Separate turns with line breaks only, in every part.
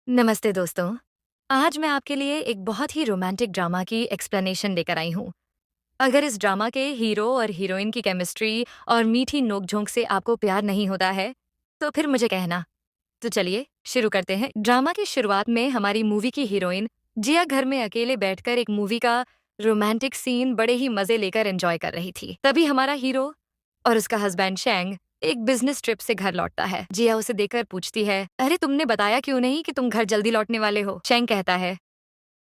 नमस्ते दोस्तों। आज मैं आपके लिए एक बहुत ही रोमांटिक ड्रामा की एक्सप्लेनेशन लेकर आई हूँ। अगर इस ड्रामा के हीरो और हीरोइन की केमिस्ट्री और मीठी नोक-झोंक से आपको प्यार नहीं होता है, तो फिर मुझे कहना। तो चलिए शुरू करते हैं। ड्रामा की शुरुआत में हमारी मूवी की हीरोइन जिया घर में अकेले बैठकर एक मूवी का रोमांटिक सीन बड़े ही मजे लेकर एंजॉय कर रही थी। तभी हमारा हीरो और उसका हस्बैंड शेंग एक बिजनेस ट्रिप से घर लौटता है। जिया उसे देखकर पूछती है, अरे तुमने बताया क्यों नहीं कि तुम घर जल्दी लौटने वाले हो? शेंग कहता है,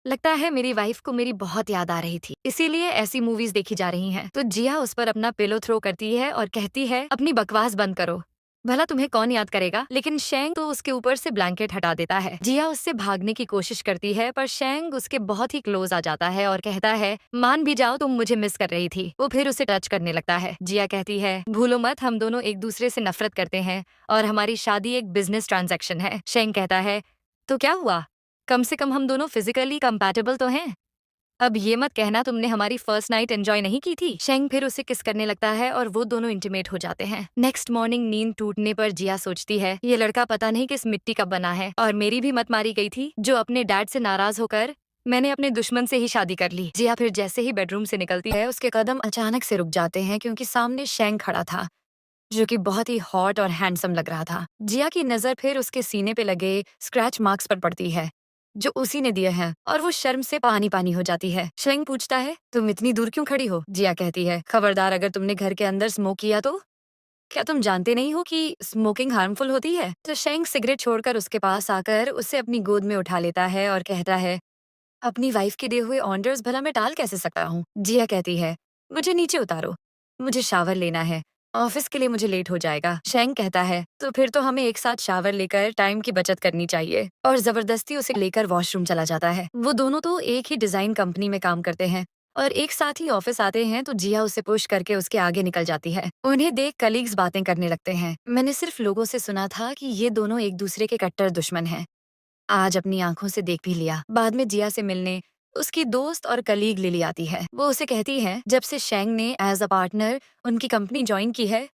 लगता है मेरी वाइफ को मेरी बहुत याद आ रही थी, इसीलिए ऐसी मूवीज देखी जा रही हैं। तो जिया उस पर अपना पिलो थ्रो करती है और कहती है, अपनी बकवास बंद करो, भला तुम्हें कौन याद करेगा। लेकिन शेंग तो उसके ऊपर से ब्लैंकेट हटा देता है। जिया उससे भागने की कोशिश करती है पर शेंग उसके बहुत ही क्लोज आ जाता है और कहता है, मान भी जाओ तुम मुझे मिस कर रही थी। वो फिर उसे टच करने लगता है। जिया कहती है, भूलो मत हम दोनों एक दूसरे से नफरत करते हैं और हमारी शादी एक बिजनेस ट्रांजैक्शन है। शेंग कहता है, तो क्या हुआ, कम से कम हम दोनों फिजिकली कंपैटिबल तो हैं। अब ये मत कहना तुमने हमारी फर्स्ट नाइट एंजॉय नहीं की थी। शेंग फिर उसे किस करने लगता है और वो दोनों इंटीमेट हो जाते हैं। नेक्स्ट मॉर्निंग नींद टूटने पर जिया सोचती है, ये लड़का पता नहीं किस मिट्टी का बना है और मेरी भी मत मारी गई थी जो अपने डैड से नाराज होकर मैंने अपने दुश्मन से ही शादी कर ली। जिया फिर जैसे ही बेडरूम से निकलती है उसके कदम अचानक से रुक जाते हैं क्योंकि सामने शेंग खड़ा था जो कि बहुत ही हॉट और हैंडसम लग रहा था। जिया की नजर फिर उसके सीने पे लगे स्क्रैच मार्क्स पर पड़ती है जो उसी ने दिए हैं और वो शर्म से पानी पानी हो जाती है। शेंग पूछता है, तुम इतनी दूर क्यों खड़ी हो? जिया कहती है, खबरदार अगर तुमने घर के अंदर स्मोक किया तो? क्या तुम जानते नहीं हो कि स्मोकिंग हार्मफुल होती है? तो शेंग सिगरेट छोड़कर उसके पास आकर उसे अपनी गोद में उठा लेता है और कहता है, अपनी वाइफ के दिए हुए ऑर्डर्स भला मैं टाल कैसे सकता हूँ? जिया कहती है, मुझे नीचे उतारो, मुझे शावर लेना है, ऑफिस के लिए मुझे लेट हो जाएगा। शेंग कहता है, तो फिर तो हमें एक साथ शावर लेकर टाइम की बचत करनी चाहिए और जबरदस्ती उसे लेकर वॉशरूम चला जाता है। वो दोनों तो एक ही डिजाइन कंपनी में काम करते हैं और एक साथ ही ऑफिस आते हैं तो जिया उसे पुश करके उसके आगे निकल जाती है। उन्हें देख कलीग्स बातें करने लगते हैं, मैंने सिर्फ लोगों से सुना था कि ये दोनों एक दूसरे के कट्टर दुश्मन हैं, आज अपनी आंखों से देख भी लिया। बाद में जिया से मिलने उसकी दोस्त और कलीग लिली आती है। वो उसे कहती है, जब से शेंग ने एज अ पार्टनर उनकी कंपनी ज्वाइन की है,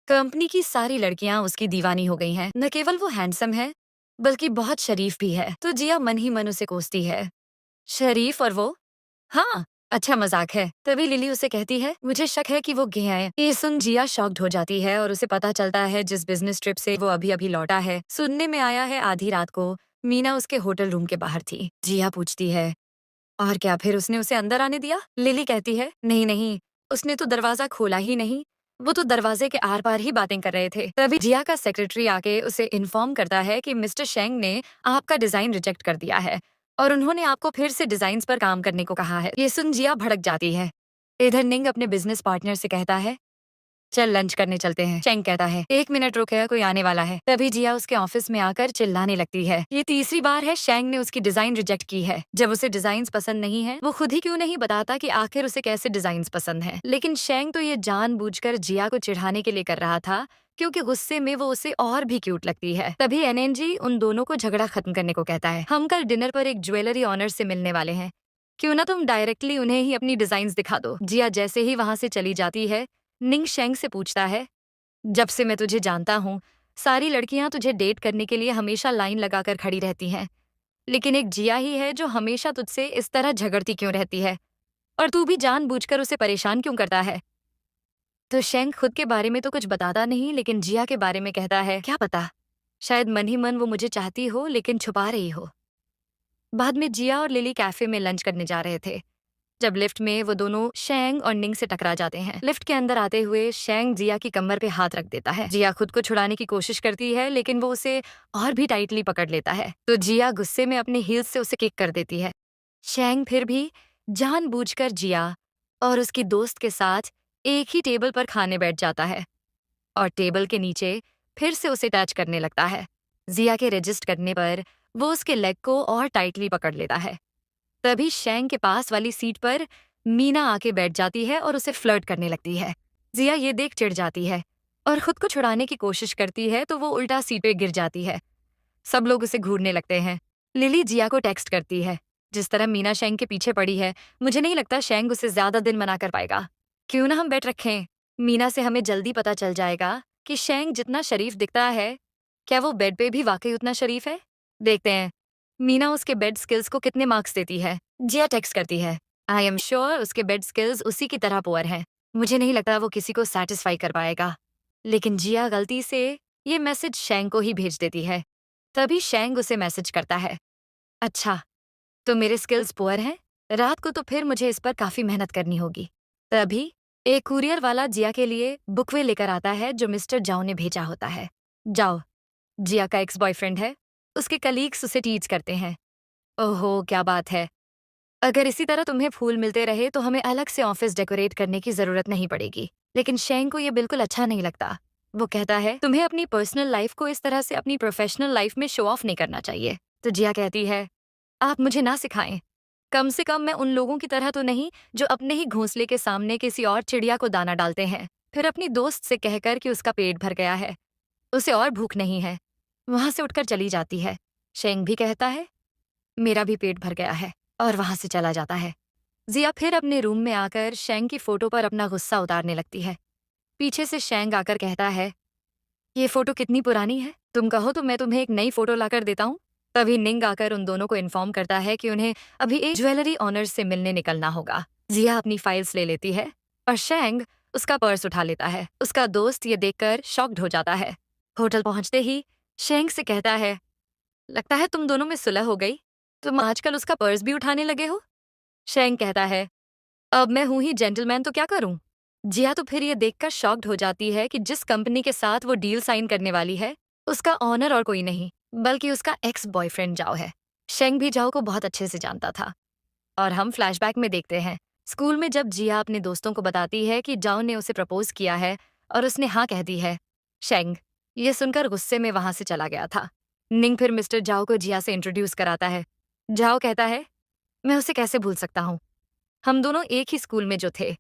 कंपनी की सारी लड़कियां उसकी दीवानी हो गई हैं। न केवल वो हैंडसम है बल्कि बहुत शरीफ भी है। तो जिया मन ही मन उसे कोसती है, शरीफ और वो, हाँ, अच्छा मजाक है। तभी लिली उसे कहती है, मुझे शक है कि वो गे है। ये सुन जिया शॉक्ड हो जाती है और उसे पता चलता है जिस बिजनेस ट्रिप से वो अभी अभी लौटा है, सुनने में आया है आधी रात को मीना उसके होटल रूम के बाहर थी। जिया पूछती है, और क्या फिर उसने उसे अंदर आने दिया? लिली कहती है, नहीं नहीं, उसने तो दरवाजा खोला ही नहीं, वो तो दरवाजे के आर पार ही बातें कर रहे थे। तभी जिया का सेक्रेटरी आके उसे इन्फॉर्म करता है कि मिस्टर शेंग ने आपका डिजाइन रिजेक्ट कर दिया है और उन्होंने आपको फिर से डिजाइन पर काम करने को कहा है। ये सुन जिया भड़क जाती है। इधर निंग अपने बिजनेस पार्टनर से कहता है, चल लंच करने चलते हैं। शेंग कहता है, एक मिनट रुके, कोई आने वाला है। तभी जिया उसके ऑफिस में आकर चिल्लाने लगती है, ये तीसरी बार है शेंग ने उसकी डिजाइन रिजेक्ट की है। जब उसे डिजाइन पसंद नहीं है वो खुद ही क्यों नहीं बताता कि आखिर उसे कैसे डिजाइन पसंद है। लेकिन शेंग तो ये जानबूझकर जिया को चिढ़ाने के लिए कर रहा था क्योंकि गुस्से में वो उसे और भी क्यूट लगती है। तभी एनएनजी उन दोनों को झगड़ा खत्म करने को कहता है, हम कल डिनर पर एक ज्वेलरी ऑनर से मिलने वाले हैं, क्यों ना तुम डायरेक्टली उन्हें ही अपनी डिजाइन दिखा दो। जिया जैसे ही वहां से चली जाती है निंग शेंग से पूछता है, जब से मैं तुझे जानता हूँ सारी लड़कियां तुझे डेट करने के लिए हमेशा लाइन लगाकर खड़ी रहती हैं, लेकिन एक जिया ही है जो हमेशा तुझसे इस तरह झगड़ती क्यों रहती है और तू भी जानबूझकर उसे परेशान क्यों करता है। तो शेंग खुद के बारे में तो कुछ बताता नहीं लेकिन जिया के बारे में कहता है, क्या पता शायद मन ही मन वो मुझे चाहती हो लेकिन छुपा रही हो। बाद में जिया और लिली कैफे में लंच करने जा रहे थे जब लिफ्ट में वो दोनों शेंग और निंग से टकरा जाते हैं। लिफ्ट के अंदर आते हुए शेंग जिया की कमर पे हाथ रख देता है। जिया खुद को छुड़ाने की कोशिश करती है लेकिन वो उसे और भी टाइटली पकड़ लेता है तो जिया गुस्से में अपने हील्स से उसे किक कर देती है। शेंग फिर भी जानबूझकर जिया और उसकी दोस्त के साथ एक ही टेबल पर खाने बैठ जाता है और टेबल के नीचे फिर से उसे टच करने लगता है। जिया के रजिस्ट करने पर वो उसके लेग को और टाइटली पकड़ लेता है। तभी शेंग के पास वाली सीट पर मीना आके बैठ जाती है और उसे फ्लर्ट करने लगती है। जिया ये देख चिढ़ जाती है और खुद को छुड़ाने की कोशिश करती है तो वो उल्टा सीट पे गिर जाती है। सब लोग उसे घूरने लगते हैं। लिली जिया को टेक्स्ट करती है, जिस तरह मीना शेंग के पीछे पड़ी है मुझे नहीं लगता शेंग उसे ज्यादा दिन मना कर पाएगा, क्यों ना हम बेट रखें। मीना से हमें जल्दी पता चल जाएगा कि शेंग जितना शरीफ दिखता है क्या वो बेड पे भी वाकई उतना शरीफ है। देखते हैं। मीना उसके बेड स्किल्स को कितने मार्क्स देती है? जिया टेक्स्ट करती है, आई एम श्योर उसके बेड स्किल्स उसी की तरह पुअर हैं। मुझे नहीं लगता वो किसी को सेटिस्फाई कर पाएगा। लेकिन जिया गलती से ये मैसेज शेंग को ही भेज देती है। तभी शेंग उसे मैसेज करता है, अच्छा, तो मेरे स्किल्स पुअर हैं? रात को तो फिर मुझे इस पर काफ़ी मेहनत करनी होगी। तभी एक कुरियर वाला जिया के लिए बुकवे लेकर आता है जो मिस्टर जाओ ने भेजा होता है। जाओ, जिया का एक्स बॉयफ्रेंड है। उसके कलीग्स उसे टीज करते हैं। ओहो, क्या बात है। अगर इसी तरह तुम्हें फूल मिलते रहे तो हमें अलग से ऑफिस डेकोरेट करने की ज़रूरत नहीं पड़ेगी। लेकिन शेंग को ये बिल्कुल अच्छा नहीं लगता। वो कहता है, तुम्हें अपनी पर्सनल लाइफ को इस तरह से अपनी प्रोफेशनल लाइफ में शो ऑफ नहीं करना चाहिए। तो जिया कहती है, आप मुझे ना सिखाएं। कम से कम मैं उन लोगों की तरह तो नहीं जो अपने ही घोंसले के सामने किसी और चिड़िया को दाना डालते हैं, फिर अपनी दोस्त से कहकर कि उसका पेट भर गया है, उसे और भूख नहीं है, वहां से उठकर चली जाती है। शेंग भी कहता है, मेरा भी पेट भर गया है, और वहां से चला जाता है। जिया फिर अपने रूम में आकर शेंग की फोटो पर अपना गुस्सा उतारने लगती है। पीछे से शेंग आकर कहता है, ये फोटो कितनी पुरानी है? तुम कहो तो मैं तुम्हें एक नई फोटो लाकर देता हूँ। तभी निंग आकर उन दोनों को इन्फॉर्म करता है कि उन्हें अभी एक ज्वेलरी ऑनर्स से मिलने निकलना होगा। जिया अपनी फाइल्स ले लेती है और शेंग उसका पर्स उठा लेता है। उसका दोस्त ये देखकर शॉक्ड हो जाता है। होटल पहुंचते ही शेंग से कहता है, लगता है तुम दोनों में सुलह हो गई। तुम आजकल उसका पर्स भी उठाने लगे हो। शेंग कहता है, अब मैं हूं ही जेंटलमैन तो क्या करूं। जिया तो फिर ये देखकर शॉक्ड हो जाती है कि जिस कंपनी के साथ वो डील साइन करने वाली है उसका ऑनर और कोई नहीं बल्कि उसका एक्स बॉयफ्रेंड जाओ है। शेंग भी जाओ को बहुत अच्छे से जानता था। और हम फ्लैशबैक में देखते हैं, स्कूल में जब जिया अपने दोस्तों को बताती है कि जाओ ने उसे प्रपोज किया है और उसने हाँ कह दी है। शेंग ये सुनकर गुस्से में वहां से चला गया था। निंग फिर मिस्टर जाओ को जिया से इंट्रोड्यूस कराता है। जाओ कहता है, मैं उसे कैसे भूल सकता हूँ, हम दोनों एक ही स्कूल में जो थे।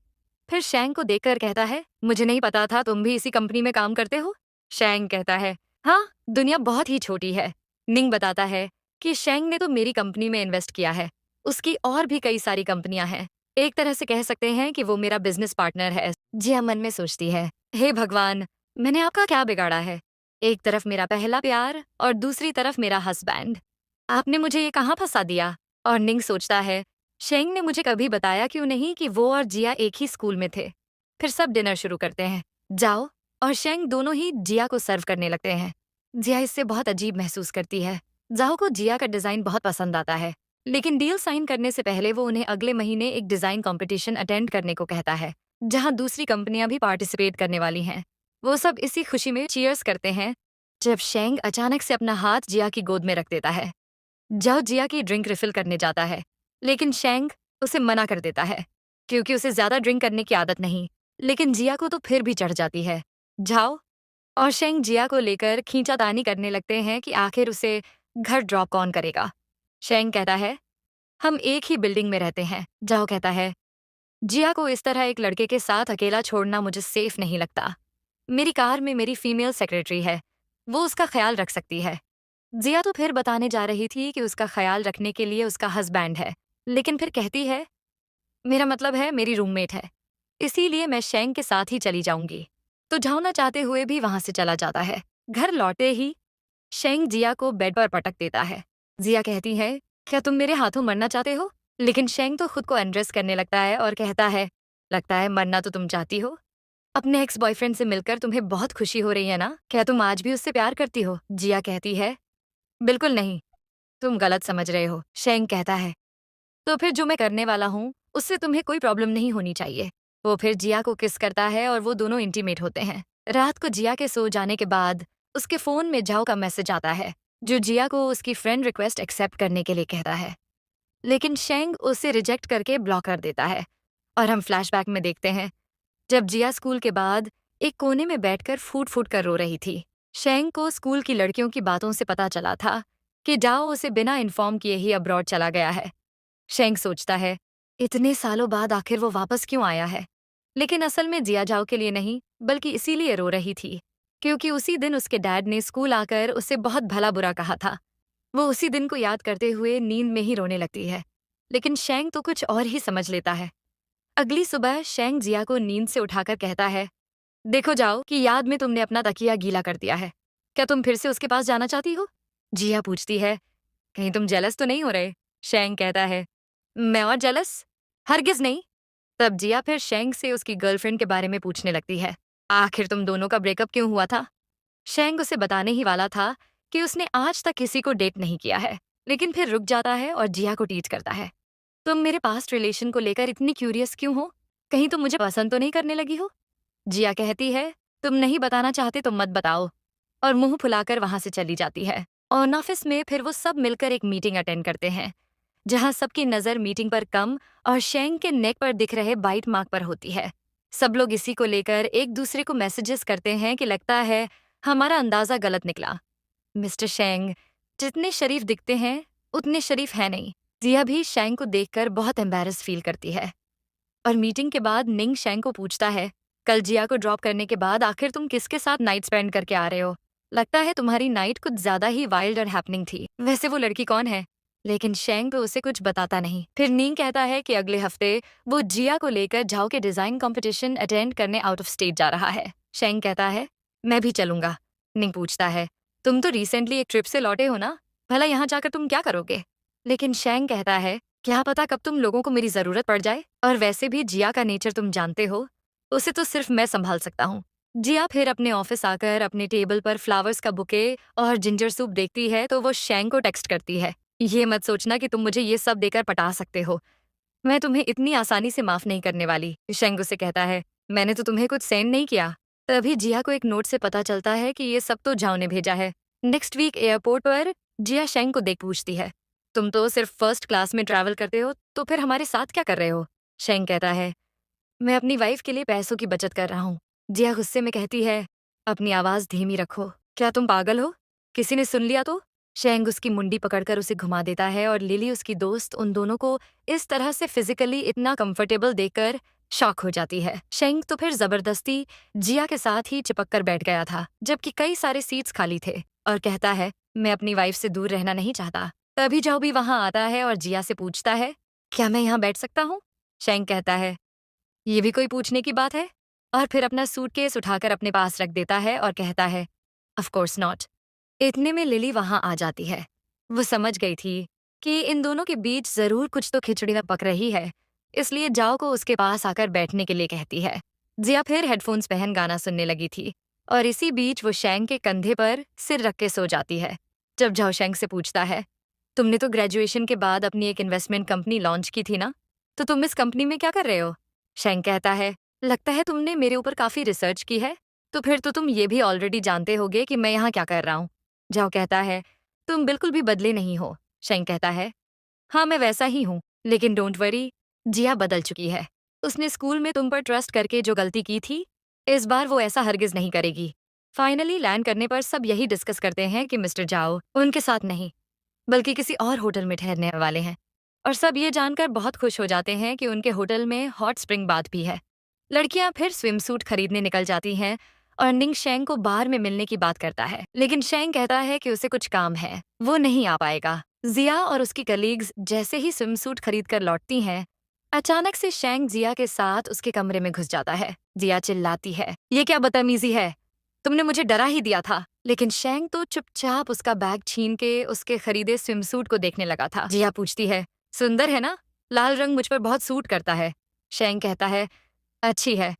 फिर शेंग को देखकर कहता है, मुझे नहीं पता था तुम भी इसी कंपनी में काम करते हो। शेंग कहता है, हाँ, दुनिया बहुत ही छोटी है। निंग बताता है कि शेंग ने तो मेरी कंपनी में इन्वेस्ट किया है, उसकी और भी कई सारी कंपनियां हैं। एक तरह से कह सकते हैं कि वो मेरा बिजनेस पार्टनर है। जिया मन में सोचती है, हे भगवान, मैंने आपका क्या बिगाड़ा है? एक तरफ मेरा पहला प्यार और दूसरी तरफ मेरा हस्बैंड, आपने मुझे ये कहाँ फंसा दिया? और निंग सोचता है, शेंग ने मुझे कभी बताया क्यों नहीं कि वो और जिया एक ही स्कूल में थे। फिर सब डिनर शुरू करते हैं। जाओ और शेंग दोनों ही जिया को सर्व करने लगते हैं। जिया इससे बहुत अजीब महसूस करती है। जाओ को जिया का डिजाइन बहुत पसंद आता है, लेकिन डील साइन करने से पहले वो उन्हें अगले महीने एक डिजाइन कंपटीशन अटेंड करने को कहता है, जहां दूसरी कंपनियां भी पार्टिसिपेट करने वाली हैं। वो सब इसी खुशी में चीयर्स करते हैं जब शेंग अचानक से अपना हाथ जिया की गोद में रख देता है। जाओ जिया की ड्रिंक रिफिल करने जाता है, लेकिन शेंग उसे मना कर देता है क्योंकि उसे ज्यादा ड्रिंक करने की आदत नहीं। लेकिन जिया को तो फिर भी चढ़ जाती है। जाओ और शेंग जिया को लेकर खींचातानी करने लगते हैं कि आखिर उसे घर ड्रॉप कौन करेगा। शेंग कहता है, हम एक ही बिल्डिंग में रहते हैं। जाओ कहता है, जिया को इस तरह एक लड़के के साथ अकेला छोड़ना मुझे सेफ नहीं लगता। मेरी कार में मेरी फीमेल सेक्रेटरी है, वो उसका ख्याल रख सकती है। जिया तो फिर बताने जा रही थी कि उसका ख्याल रखने के लिए उसका हस्बैंड है, लेकिन फिर कहती है, मेरा मतलब है मेरी रूममेट है, इसीलिए मैं शेंग के साथ ही चली जाऊंगी। तो जाना चाहते हुए भी वहां से चला जाता है। घर लौटे ही शेंग जिया को बेड पर पटक देता है। जिया कहती है, क्या तुम मेरे हाथों मरना चाहते हो? लेकिन शेंग तो खुद को अनड्रेस करने लगता है और कहता है, लगता है मरना तो तुम चाहती हो। अपने एक्स बॉयफ्रेंड से मिलकर तुम्हें बहुत खुशी हो रही है ना? क्या तुम आज भी उससे प्यार करती हो? जिया कहती है, बिल्कुल नहीं, तुम गलत समझ रहे हो। शेंग कहता है, तो फिर जो मैं करने वाला हूँ उससे तुम्हें कोई प्रॉब्लम नहीं होनी चाहिए। वो फिर जिया को किस करता है और वो दोनों इंटीमेट होते हैं। रात को जिया के सो जाने के बाद उसके फोन में जाओ का मैसेज आता है जो जिया को उसकी फ्रेंड रिक्वेस्ट एक्सेप्ट करने के लिए कहता है, लेकिन शेंग उसे रिजेक्ट करके ब्लॉक कर देता है। और हम फ्लैशबैक में देखते हैं जब जिया स्कूल के बाद एक कोने में बैठकर फूट फूट कर रो रही थी। शेंग को स्कूल की लड़कियों की बातों से पता चला था कि जाओ उसे बिना इन्फॉर्म किए ही अब्रॉड चला गया है। शेंग सोचता है, इतने सालों बाद आखिर वो वापस क्यों आया है? लेकिन असल में जिया जाओ के लिए नहीं, बल्कि इसीलिए रो रही थी क्योंकि उसी दिन उसके डैड ने स्कूल आकर उसे बहुत भला बुरा कहा था। वो उसी दिन को याद करते हुए नींद में ही रोने लगती है। लेकिन शेंग तो कुछ और ही समझ लेता है। अगली सुबह शेंग जिया को नींद से उठाकर कहता है, देखो जाओ कि याद में तुमने अपना तकिया गीला कर दिया है। क्या तुम फिर से उसके पास जाना चाहती हो? जिया पूछती है, कहीं तुम जेलस तो नहीं हो रहे? शेंग कहता है, मैं और जेलस? हरगिज नहीं। तब जिया फिर शेंग से उसकी गर्लफ्रेंड के बारे में पूछने लगती है। आखिर तुम दोनों का ब्रेकअप क्यों हुआ था? शेंग उसे बताने ही वाला था कि उसने आज तक किसी को डेट नहीं किया है, लेकिन फिर रुक जाता है और जिया को टीच करता है। तुम मेरे पास्ट रिलेशन को लेकर इतनी क्यूरियस क्यों हो? कहीं तुम मुझे पसंद तो नहीं करने लगी हो? जिया कहती है, तुम नहीं बताना चाहते तो मत बताओ, और मुंह फुलाकर वहां से चली जाती है। और ऑफिस में फिर वो सब मिलकर एक मीटिंग अटेंड करते हैं, जहां सबकी नजर मीटिंग पर कम और शेंग के नेक पर दिख रहे बाइट मार्क पर होती है। सब लोग इसी को लेकर एक दूसरे को मैसेजेस करते हैं कि लगता है हमारा अंदाजा गलत निकला। मिस्टर शेंग जितने शरीफ दिखते हैं उतने शरीफ है नहीं। जिया भी शेंग को देखकर बहुत एम्बैरस फील करती है। और मीटिंग के बाद निंग शेंग को पूछता है, कल जिया को ड्रॉप करने के बाद आखिर तुम किसके साथ नाइट स्पेंड करके आ रहे हो? लगता है तुम्हारी नाइट कुछ ज्यादा ही वाइल्ड और हैपनिंग थी। वैसे वो लड़की कौन है? लेकिन शेंग तो उसे कुछ बताता नहीं। फिर निंग कहता है कि अगले हफ्ते वो जिया को लेकर झाओ के डिजाइन कंपटीशन अटेंड करने आउट ऑफ स्टेट जा रहा है। शेंग कहता है, मैं भी चलूंगा। निंग पूछता है, तुम तो रिसेंटली एक ट्रिप से लौटे हो ना, भला यहाँ जाकर तुम क्या करोगे? लेकिन शेंग कहता है, क्या पता कब तुम लोगों को मेरी जरूरत पड़ जाए, और वैसे भी जिया का नेचर तुम जानते हो, उसे तो सिर्फ मैं संभाल सकता हूँ। जिया फिर अपने ऑफिस आकर अपने टेबल पर फ्लावर्स का बुके और जिंजर सूप देखती है तो वो शेंग को टेक्स्ट करती है, ये मत सोचना कि तुम मुझे ये सब देकर पटा सकते हो, मैं तुम्हें इतनी आसानी से माफ नहीं करने वाली। शेंग उसे कहता है, मैंने तो तुम्हें कुछ सेंड नहीं किया। तभी जिया को एक नोट से पता चलता है कि ये सब तो झाओ ने भेजा है। नेक्स्ट वीक एयरपोर्ट पर जिया शेंग को देख पूछती है, तुम तो सिर्फ फर्स्ट क्लास में ट्रैवल करते हो, तो फिर हमारे साथ क्या कर रहे हो? शेंग कहता है, मैं अपनी वाइफ के लिए पैसों की बचत कर रहा हूँ। जिया गुस्से में कहती है, अपनी आवाज धीमी रखो, क्या तुम पागल हो? किसी ने सुन लिया तो? शेंग उसकी मुंडी पकड़कर उसे घुमा देता है और लिली उसकी दोस्त उन दोनों को इस तरह से फिजिकली इतना कंफर्टेबल देखकर शॉक हो जाती है। शेंग तो फिर जबरदस्ती जिया के साथ ही चिपक कर बैठ गया था, जबकि कई सारे सीट्स खाली थे, और कहता है, मैं अपनी वाइफ से दूर रहना नहीं चाहता। तभी जाओ भी वहां आता है और जिया से पूछता है, क्या मैं यहाँ बैठ सकता हूँ? शेंग कहता है, ये भी कोई पूछने की बात है? और फिर अपना सूटकेस उठाकर अपने पास रख देता है और कहता है, ऑफ कोर्स नॉट। इतने में लिली वहां आ जाती है। वो समझ गई थी कि इन दोनों के बीच जरूर कुछ तो खिचड़ी न पक रही है, इसलिए जाओ को उसके पास आकर बैठने के लिए कहती है। जिया फिर हेडफोन्स पहन गाना सुनने लगी थी, और इसी बीच वो शेंग के कंधे पर सिर रख के सो जाती है। जब जाओ शेंग से पूछता है, तुमने तो ग्रेजुएशन के बाद अपनी एक इन्वेस्टमेंट कंपनी लॉन्च की थी ना, तो तुम इस कंपनी में क्या कर रहे हो? शेंग कहता है, लगता है तुमने मेरे ऊपर काफी रिसर्च की है, तो फिर तो तुम ये भी ऑलरेडी जानते होगे कि मैं यहाँ क्या कर रहा हूँ। जाओ कहता है, तुम बिल्कुल भी बदले नहीं हो। शेंग कहता है, हाँ मैं वैसा ही हूँ, लेकिन डोंट वरी, जिया बदल चुकी है। उसने स्कूल में तुम पर ट्रस्ट करके जो गलती की थी, इस बार वो ऐसा हरगिज नहीं करेगी। फाइनली लैंड करने पर सब यही डिस्कस करते हैं कि मिस्टर जाओ उनके साथ नहीं, बल्कि किसी और होटल में ठहरने वाले हैं। और सब ये जानकर बहुत खुश हो जाते हैं कि उनके होटल में हॉट स्प्रिंग बाथ भी है। लड़कियां फिर स्विमसूट खरीदने निकल जाती हैं, और निंग शेंग को बार में मिलने की बात करता है, लेकिन शेंग कहता है कि उसे कुछ काम है, वो नहीं आ पाएगा। जिया और उसकी कलीग्स जैसे ही स्विमसूट खरीद कर लौटती हैं, अचानक से शेंग जिया के साथ उसके कमरे में घुस जाता है। जिया चिल्लाती है, ये क्या बदतमीजी है, तुमने मुझे डरा ही दिया था। लेकिन शेंग तो चुपचाप उसका बैग छीन के उसके खरीदे स्विमसूट को देखने लगा था। जिया पूछती है, सुंदर है ना, लाल रंग मुझ पर बहुत सूट करता है। शेंग कहता है, अच्छी है,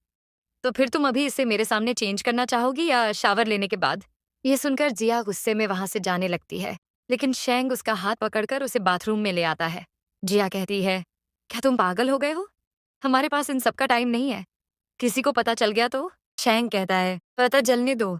तो फिर तुम अभी इसे मेरे सामने चेंज करना चाहोगी या शावर लेने के बाद? ये सुनकर जिया गुस्से में वहां से जाने लगती है, लेकिन शेंग उसका हाथ पकड़कर उसे बाथरूम में ले आता है। जिया कहती है, क्या तुम पागल हो गए हो? हमारे पास इन सब का टाइम नहीं है, किसी को पता चल गया तो? शेंग कहता है, पता जलने दो,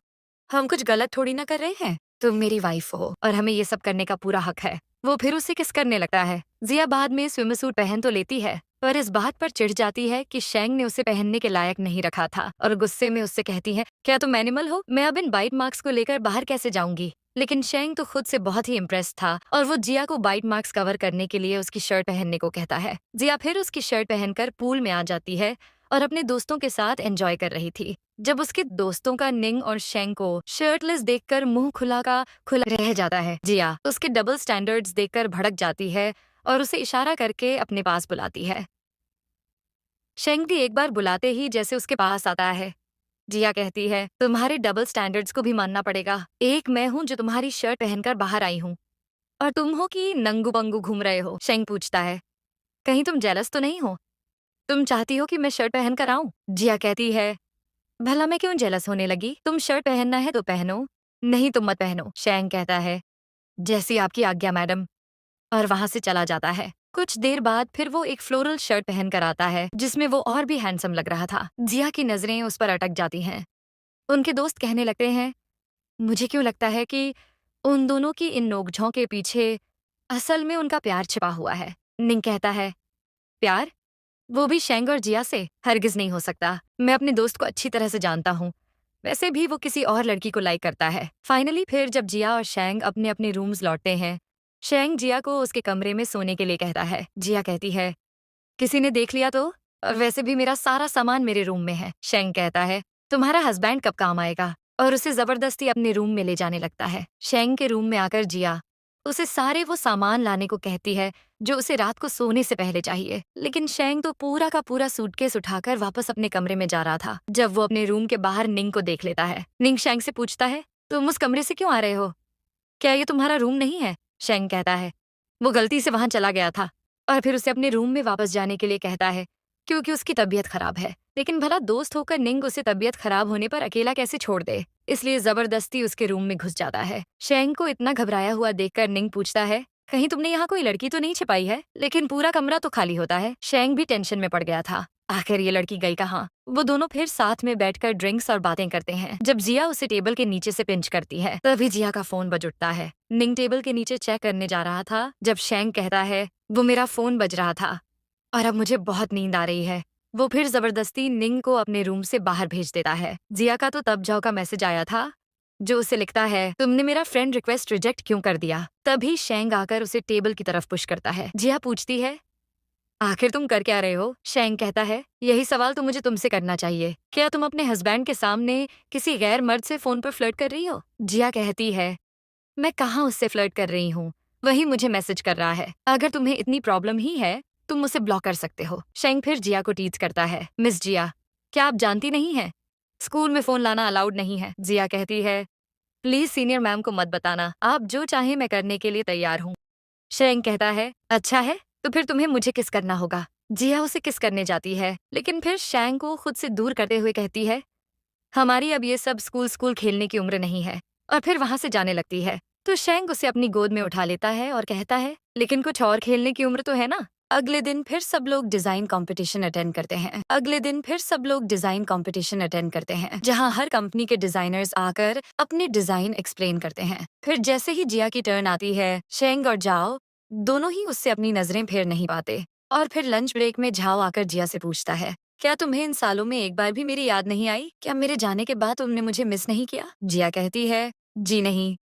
हम कुछ गलत थोड़ी ना कर रहे हैं, तुम मेरी वाइफ हो और हमें ये सब करने का पूरा हक है। वो फिर उसे किस करने लगता है। जिया बाद में स्विम सूट पहन तो लेती है, पर इस बात पर चिढ़ जाती है कि शेंग ने उसे पहनने के लायक नहीं रखा था, और गुस्से में उससे कहती है, क्या तुम एनिमल हो, मैं अब इन बाइट मार्क्स को लेकर बाहर कैसे जाऊंगी? लेकिन शेंग तो खुद से बहुत ही इम्प्रेस था, और वो जिया को बाइट मार्क्स कवर करने के लिए उसकी शर्ट पहनने को कहता है। जिया फिर उसकी शर्ट पहनकर पूल में आ जाती है और अपने दोस्तों के साथ एंजॉय कर रही थी, जब उसके दोस्तों का निंग और शेंग को शर्टलेस देखकर मुंह खुला का खुला रह जाता है। जिया उसके डबल स्टैंडर्ड्स देखकर भड़क जाती है और उसे इशारा करके अपने पास बुलाती है। शेंग भी एक बार बुलाते ही जैसे उसके पास आता है। जिया कहती है, तुम्हारे डबल स्टैंडर्ड्स को भी मानना पड़ेगा, एक मैं हूँ जो तुम्हारी शर्ट पहनकर बाहर आई हूँ, और तुम हो कि नंगू पंगू घूम रहे हो? शेंग पूछता है। कहीं तुम जेलस तो नहीं हो? तुम चाहती हो कि मैं शर्ट पहन कर आऊं? जिया कहती है, भला मैं क्यों जेलस होने लगी? तुम शर्ट पहनना है तो पहनो, नहीं तो मत पहनो। शेंग कहता है, जैसी आपकी आज्ञा मैडम, और वहां से चला जाता है। कुछ देर बाद फिर वो एक फ्लोरल शर्ट पहन कर आता है जिसमें वो और भी हैंडसम लग रहा था। जिया की नजरें उस पर अटक जाती हैं। उनके दोस्त कहने लगते हैं, मुझे क्यों लगता है कि उन दोनों की इन नोकझोंक के पीछे असल में उनका प्यार छिपा हुआ है। निंग कहता है, प्यार? वो भी शेंग और जिया से? हरगिज नहीं हो सकता। मैं अपने दोस्त को अच्छी तरह से जानता हूँ। वैसे भी वो किसी और लड़की को लाइक करता है। फाइनली फिर जब जिया और शेंग अपने अपने रूम्स लौटते हैं, शेंग जिया को उसके कमरे में सोने के लिए कहता है। जिया कहती है, किसी ने देख लिया तो? और वैसे भी मेरा सारा सामान मेरे रूम में है। शेंग कहता है, तुम्हारा हस्बैंड कब काम आएगा? और उसे जबरदस्ती अपने रूम में ले जाने लगता है। शेंग के रूम में आकर जिया उसे सारे वो सामान लाने को कहती है जो उसे रात को सोने से पहले चाहिए। लेकिन शेंग तो पूरा का पूरा सूटकेस उठाकर वापस अपने कमरे में जा रहा था जब वो अपने रूम के बाहर निंग को देख लेता है। निंग शेंग से पूछता है, तुम उस कमरे से क्यों आ रहे हो? क्या ये तुम्हारा रूम नहीं है? शेंग कहता है, वो गलती से वहां चला गया था। और फिर उसे अपने रूम में वापस जाने के लिए कहता है क्योंकि उसकी तबीयत खराब है। लेकिन भला दोस्त होकर निंग उसे तबीयत खराब होने पर अकेला कैसे छोड़ दे, इसलिए जबरदस्ती उसके रूम में घुस जाता है। शेंग को इतना घबराया हुआ देखकर निंग पूछता है, कहीं तुमने यहाँ कोई लड़की तो नहीं छिपाई है? लेकिन पूरा कमरा तो खाली होता है। शेंग भी टेंशन में पड़ गया था, आखिर ये लड़की गई कहाँ? वो दोनों फिर साथ में बैठकर ड्रिंक्स और बातें करते हैं। जब जिया उसे टेबल के नीचे से पिंच करती है तभी जिया का फोन बज उठता है। निंग टेबल के नीचे चेक करने जा रहा था जब शेंग कहता है, वो मेरा फोन बज रहा था और अब मुझे बहुत नींद आ रही है। वो फिर जबरदस्ती निंग को अपने रूम से बाहर भेज देता है। जिया का तो तब जाओ का मैसेज आया था जो उसे लिखता है, तुमने मेरा फ्रेंड रिक्वेस्ट रिजेक्ट क्यों कर दिया? तभी शेंग आकर उसे टेबल की तरफ पुश करता है। जिया पूछती है, आखिर तुम कर क्या रहे हो? शेंग कहता है, यही सवाल तो मुझे तुमसे करना चाहिए। क्या तुम अपने हस्बैंड के सामने किसी गैर मर्द से फोन पर फ्लर्ट कर रही हो? जिया कहती है, मैं कहाँ उससे फ्लर्ट कर रही हूँ, वही मुझे मैसेज कर रहा है। अगर तुम्हें इतनी प्रॉब्लम ही है तुम उसे ब्लॉक कर सकते हो। शेंग फिर जिया को टीज करता है, मिस जिया, क्या आप जानती नहीं है स्कूल में फोन लाना अलाउड नहीं है? जिया कहती है, प्लीज सीनियर मैम को मत बताना, आप जो चाहें मैं करने के लिए तैयार हूँ। शेंग कहता है, अच्छा है, तो फिर तुम्हें मुझे किस करना होगा। जिया उसे किस करने जाती है लेकिन फिर शेंग को खुद से दूर करते हुए कहती है, हमारी अब ये सब स्कूल स्कूल खेलने की उम्र नहीं है। और फिर वहां से जाने लगती है तो शेंग उसे अपनी गोद में उठा लेता है और कहता है, लेकिन कुछ और खेलने की उम्र तो है ना। अगले दिन फिर सब लोग डिजाइन कंपटीशन अटेंड करते हैं। जहां हर कंपनी के डिजाइनर्स आकर अपने डिजाइन एक्सप्लेन करते हैं। फिर जैसे ही जिया की टर्न आती है, शेंग और जाओ दोनों ही उससे अपनी नजरें फेर नहीं पाते। और फिर लंच ब्रेक में झाओ आकर जिया से पूछता है, क्या तुम्हें इन सालों में एक बार भी मेरी याद नहीं आई? क्या मेरे जाने के बाद तुमने मुझे मिस नहीं किया? जिया कहती है, जी नहीं,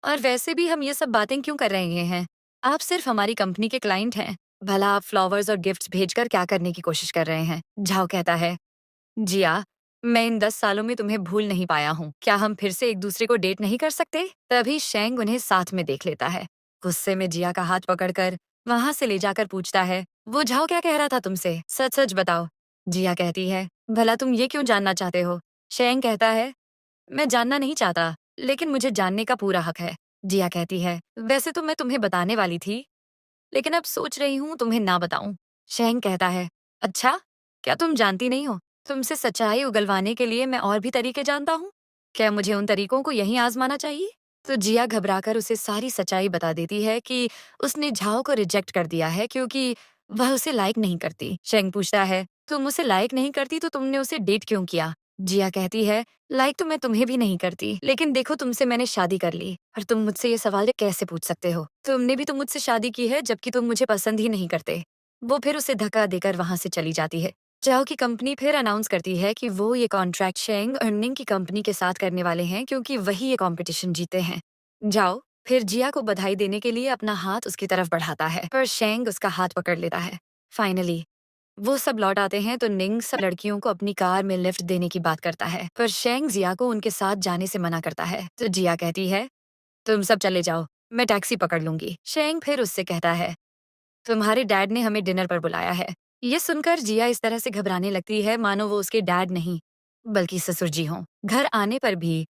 और वैसे भी हम ये सब बातें क्यों कर रहे हैं? आप सिर्फ हमारी कंपनी के क्लाइंट हैं। भला आप फ्लावर्स और गिफ्ट्स भेजकर क्या करने की कोशिश कर रहे हैं? झाओ कहता है, जिया, मैं इन 10 सालों में तुम्हें भूल नहीं पाया हूँ। क्या हम फिर से एक दूसरे को डेट नहीं कर सकते? तभी शेंग उन्हें साथ में देख लेता है। गुस्से में जिया का हाथ पकड़कर वहां से ले जाकर पूछता है, वो झाओ क्या कह रहा था तुमसे? सच सच बताओ। जिया कहती है, भला तुम ये क्यों जानना चाहते हो? शेंग कहता है, मैं जानना नहीं चाहता, लेकिन मुझे जानने का पूरा हक है। जिया कहती है, वैसे तो मैं तुम्हें बताने वाली थी, लेकिन अब सोच रही हूँ तुम्हें ना बताऊं। शेंग कहता है, अच्छा, क्या तुम जानती नहीं हो? तुमसे सच्चाई उगलवाने के लिए मैं और भी तरीके जानता हूँ। क्या मुझे उन तरीकों को यहीं आजमाना चाहिए? तो जिया घबराकर उसे सारी सच्चाई बता देती है कि उसने झाओ को रिजेक्ट कर दिया है क्योंकि वह उसे लाइक नहीं करती। शेंग पूछता है, तुम उसे लाइक नहीं करती तो तुमने उसे डेट क्यों किया? जिया कहती है, लाइक तो मैं तुम्हें भी नहीं करती, लेकिन देखो तुमसे मैंने शादी कर ली और तुम मुझसे ये सवाल कैसे पूछ सकते हो? तुमने भी तो मुझसे शादी की है जबकि तुम मुझे पसंद ही नहीं करते। वो फिर उसे धक्का देकर वहां से चली जाती है। जाओ की कंपनी फिर अनाउंस करती है कि वो ये कॉन्ट्रैक्ट शेंग अर्निंग की कंपनी के साथ करने वाले हैं क्योंकि वही ये कंपटीशन जीते हैं। जाओ फिर जिया को बधाई देने के लिए अपना हाथ उसकी तरफ बढ़ाता है पर शेंग उसका हाथ पकड़ लेता है। फाइनली वो सब लौट आते हैं तो निंग सब लड़कियों को अपनी कार में लिफ्ट देने की बात करता है पर शेंग जिया को उनके साथ जाने से मना करता है। तो जिया कहती है, तुम सब चले जाओ, मैं टैक्सी पकड़ लूंगी। शेंग फिर उससे कहता है, तुम्हारे डैड ने हमें डिनर पर बुलाया है। ये सुनकर जिया इस तरह से घबराने लगती है मानो वो उसके डैड नहीं बल्कि ससुर जी हों। घर आने पर भी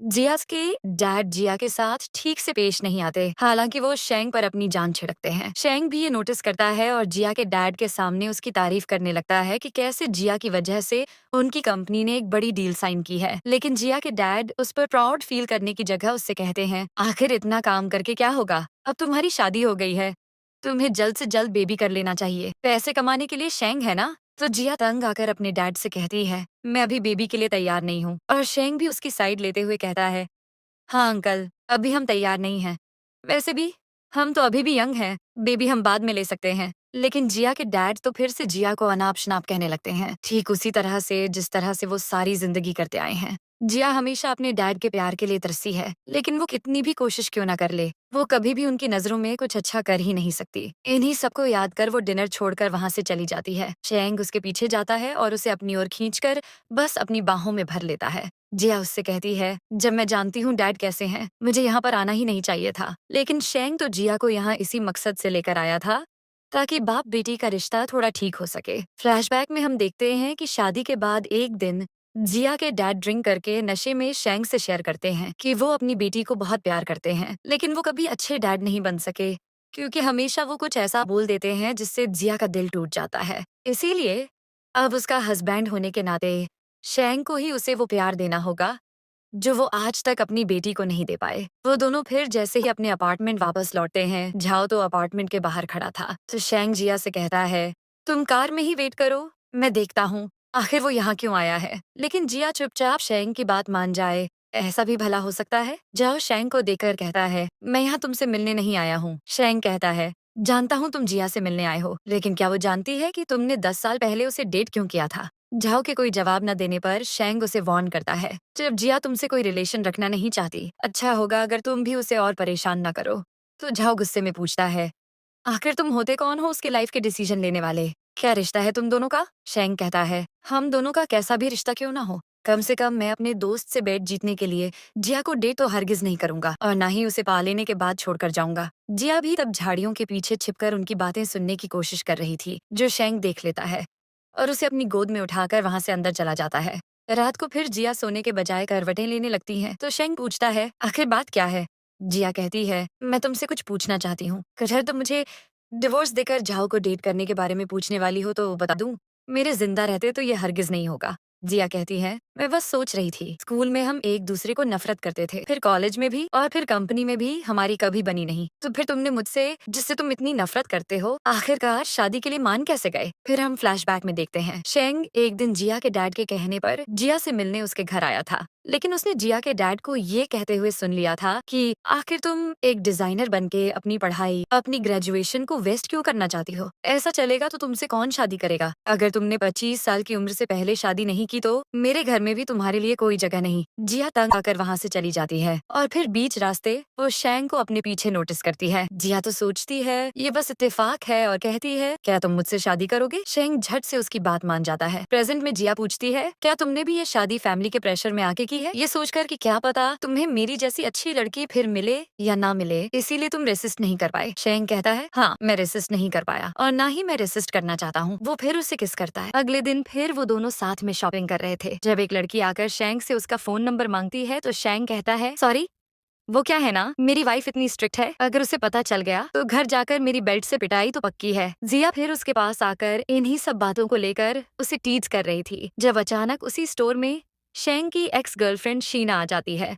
जिया के डैड जिया के साथ ठीक से पेश नहीं आते, हालांकि वो शेंग पर अपनी जान छिड़कते हैं। शेंग भी ये नोटिस करता है और जिया के डैड के सामने उसकी तारीफ करने लगता है कि कैसे जिया की वजह से उनकी कंपनी ने एक बड़ी डील साइन की है। लेकिन जिया के डैड उस पर प्राउड फील करने की जगह उससे कहते हैं, आखिर इतना काम करके क्या होगा, अब तुम्हारी शादी हो गई है, तुम्हें जल्द से जल्द बेबी कर लेना चाहिए। पैसे कमाने के लिए शेंग है ना। तो जिया तंग आकर अपने डैड से कहती है, मैं अभी बेबी के लिए तैयार नहीं हूँ। और शेंग भी उसकी साइड लेते हुए कहता है, हाँ अंकल, अभी हम तैयार नहीं हैं। वैसे भी हम तो अभी भी यंग हैं, बेबी हम बाद में ले सकते हैं। लेकिन जिया के डैड तो फिर से जिया को अनाप शनाप कहने लगते हैं, ठीक उसी तरह से जिस तरह से वो सारी जिंदगी करते आए हैं। जिया हमेशा अपने डैड के प्यार के लिए तरसी है, लेकिन वो कितनी भी कोशिश क्यों ना कर ले, वो कभी भी उनकी नजरों में कुछ अच्छा कर ही नहीं सकती। इन्हीं सबको याद कर वो डिनर छोड़कर वहाँ से चली जाती है। शेंग उसके पीछे जाता है और उसे अपनी ओर खींचकर बस अपनी बाहों में भर लेता है। जिया उससे कहती है, जब मैं जानती हूँ डैड कैसे हैं, मुझे यहाँ पर आना ही नहीं चाहिए था। लेकिन शेंग तो जिया को यहाँ इसी मकसद से लेकर आया था ताकि बाप बेटी का रिश्ता थोड़ा ठीक हो सके। फ्लैशबैक में हम देखते हैं कि शादी के बाद एक दिन जिया के डैड ड्रिंक करके नशे में शेंग से शेयर करते हैं कि वो अपनी बेटी को बहुत प्यार करते हैं, लेकिन वो कभी अच्छे डैड नहीं बन सके क्योंकि हमेशा वो कुछ ऐसा बोल देते हैं जिससे जिया का दिल टूट जाता है। इसीलिए अब उसका हस्बैंड होने के नाते शेंग को ही उसे वो प्यार देना होगा जो वो आज तक अपनी बेटी को नहीं दे पाए। वो दोनों फिर जैसे ही अपने अपार्टमेंट वापस लौटते हैं, झाओ तो अपार्टमेंट के बाहर खड़ा था। तो शेंग जिया से कहता है, तुम कार में ही वेट करो, मैं देखता हूँ आखिर वो यहाँ क्यों आया है। लेकिन जिया चुपचाप शेंग की बात मान जाए, ऐसा भी भला हो सकता है। जाओ शेंग को देखकर कहता है, मैं यहाँ तुमसे मिलने नहीं आया हूँ। शेंग कहता है, जानता हूँ तुम जिया से मिलने आए हो, लेकिन क्या वो जानती है कि तुमने 10 साल पहले उसे डेट क्यों किया था। झाओ के कोई जवाब न देने पर शेंग उसे वार्न करता है, जब जिया तुमसे कोई रिलेशन रखना नहीं चाहती, अच्छा होगा अगर तुम भी उसे और परेशान न करो। तो झाओ गुस्से में पूछता है, आखिर तुम होते कौन हो उसके लाइफ के डिसीजन लेने वाले, क्या रिश्ता है तुम दोनों का। शेंग कहता है, हम दोनों का कैसा भी रिश्ता क्यों ना हो, कम से कम मैं अपने दोस्त से बेट जीतने के लिए जिया को डेट तो हरगिज नहीं करूंगा और ना ही उसे पा लेने के बाद छोड़कर जाऊंगा। जिया भी तब झाड़ियों के पीछे छिपकर उनकी बातें सुनने की कोशिश कर रही थी, जो शेंग देख लेता है और उसे अपनी गोद में उठाकर वहां से अंदर चला जाता है। रात को फिर जिया सोने के बजाय करवटें लेने लगती हैं, तो शेंग पूछता है, आखिर बात क्या है। जिया कहती है, मैं तुमसे कुछ पूछना चाहती हूँ, अगर तुम मुझे डिवोर्स देकर झाओ को डेट करने के बारे में पूछने वाली हो तो बता दूं, मेरे जिंदा रहते तो ये हरगिज नहीं होगा। जिया कहती है, मैं बस सोच रही थी, स्कूल में हम एक दूसरे को नफरत करते थे, फिर कॉलेज में भी और फिर कंपनी में भी हमारी कभी बनी नहीं, तो फिर तुमने मुझसे जिससे तुम इतनी नफरत करते हो आखिरकार शादी के लिए मान कैसे गए। फिर हम फ्लैशबैक में देखते हैं, शेंग एक दिन जिया के डैड के कहने पर जिया से मिलने उसके घर आया था, लेकिन उसने जिया के डैड को ये कहते हुए सुन लिया था कि आखिर तुम एक डिजाइनर बनके अपनी पढ़ाई अपनी ग्रेजुएशन को वेस्ट क्यों करना चाहती हो, ऐसा चलेगा तो तुमसे कौन शादी करेगा। अगर तुमने 25 साल की उम्र से पहले शादी नहीं की तो मेरे घर में भी तुम्हारे लिए कोई जगह नहीं। जिया तंग आकर वहाँ से चली जाती है और फिर बीच रास्ते वो शेंग को अपने पीछे नोटिस करती है। जिया तो सोचती है ये बस इत्तेफाक है और कहती है, क्या तुम मुझसे शादी करोगे। शेंग झट से उसकी बात मान जाता है। प्रेजेंट में जिया पूछती है, क्या तुमने भी ये शादी फैमिली के प्रेशर में आके की है, ये सोचकर कि क्या पता तुम्हें मेरी जैसी अच्छी लड़की फिर मिले या ना मिले, इसीलिए तुम रेसिस्ट नहीं कर पाए। शेंग कहता है, हाँ मैं रेसिस्ट नहीं कर पाया और ना ही मैं रेसिस्ट करना चाहता हूँ। वो फिर उसे किस करता है। अगले दिन फिर वो दोनों साथ में शॉपिंग कर रहे थे, जब एक लड़की आकर शेंग से उसका फोन नंबर मांगती है तो शेंग कहता है, सॉरी वो क्या है ना, मेरी वाइफ इतनी स्ट्रिक्ट है, अगर उसे पता चल गया तो घर जाकर मेरी बेल्ट से पिटाई तो पक्की है। जिया फिर उसके पास आकर इन्हीं सब बातों को लेकर उसे टीज कर रही थी, जब अचानक उसी स्टोर में शेंग की एक्स गर्लफ्रेंड शीना आ जाती है।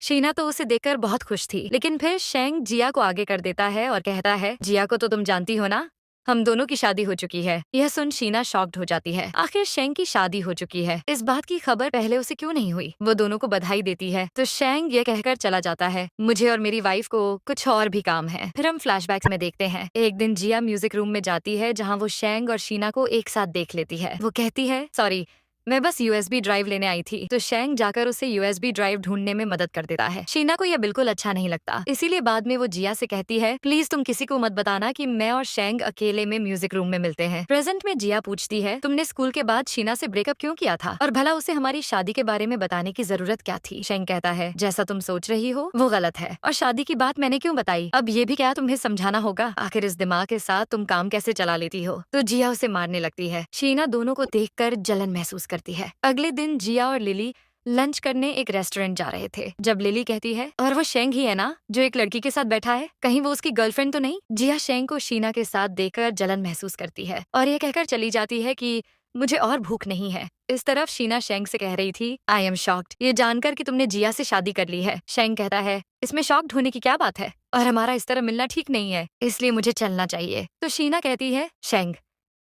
शीना तो उसे देखकर बहुत खुश थी, लेकिन फिर शेंग जिया को आगे कर देता है और कहता है, जिया को तो तुम जानती हो ना, हम दोनों की शादी हो चुकी है। यह सुन शीना शॉक्ड हो जाती है, आखिर शेंग की शादी हो चुकी है, इस बात की खबर पहले उसे क्यों नहीं हुई। वो दोनों को बधाई देती है तो शेंग ये कहकर चला जाता है, मुझे और मेरी वाइफ को कुछ और भी काम है। फिर हम फ्लैशबैक्स में देखते हैं, एक दिन जिया म्यूजिक रूम में जाती है जहाँ वो शेंग और शीना को एक साथ देख लेती है। वो कहती है, सॉरी मैं बस यूएसबी ड्राइव लेने आई थी, तो शेंग जाकर उसे यूएसबी ड्राइव ढूंढने में मदद कर देता है। शीना को यह बिल्कुल अच्छा नहीं लगता, इसीलिए बाद में वो जिया से कहती है, प्लीज तुम किसी को मत बताना कि मैं और शेंग अकेले में म्यूजिक रूम में मिलते हैं। प्रेजेंट में जिया पूछती है, तुमने स्कूल के बाद शीना से ब्रेकअप क्यों किया था और भला उसे हमारी शादी के बारे में बताने की जरूरत क्या थी। शेंग कहता है, जैसा तुम सोच रही हो वो गलत है और शादी की बात मैंने क्यों बताई, अब ये भी क्या तुम्हें समझाना होगा, आखिर इस दिमाग के साथ तुम काम कैसे चला लेती हो। तो जिया उसे मारने लगती है। शीना दोनों को देखकर जलन महसूस करती है। अगले दिन जिया और लिली लंच करने एक रेस्टोरेंट जा रहे थे जब लिली कहती है, और वो शेंग ही है ना जो एक लड़की के साथ बैठा है, कहीं वो उसकी गर्लफ्रेंड तो नहीं। जिया शेंग को शीना के साथ देखकर जलन महसूस करती है और ये कहकर चली जाती है कि मुझे और भूख नहीं है। इस तरफ शीना शेंग से कह रही थी, आई एम शॉक्ड ये जानकर कि तुमने जिया से शादी कर ली है। शेंग कहता है, इसमें शॉक्ड होने की क्या बात है, और हमारा इस तरह मिलना ठीक नहीं है, इसलिए मुझे चलना चाहिए। तो शीना कहती है, शेंग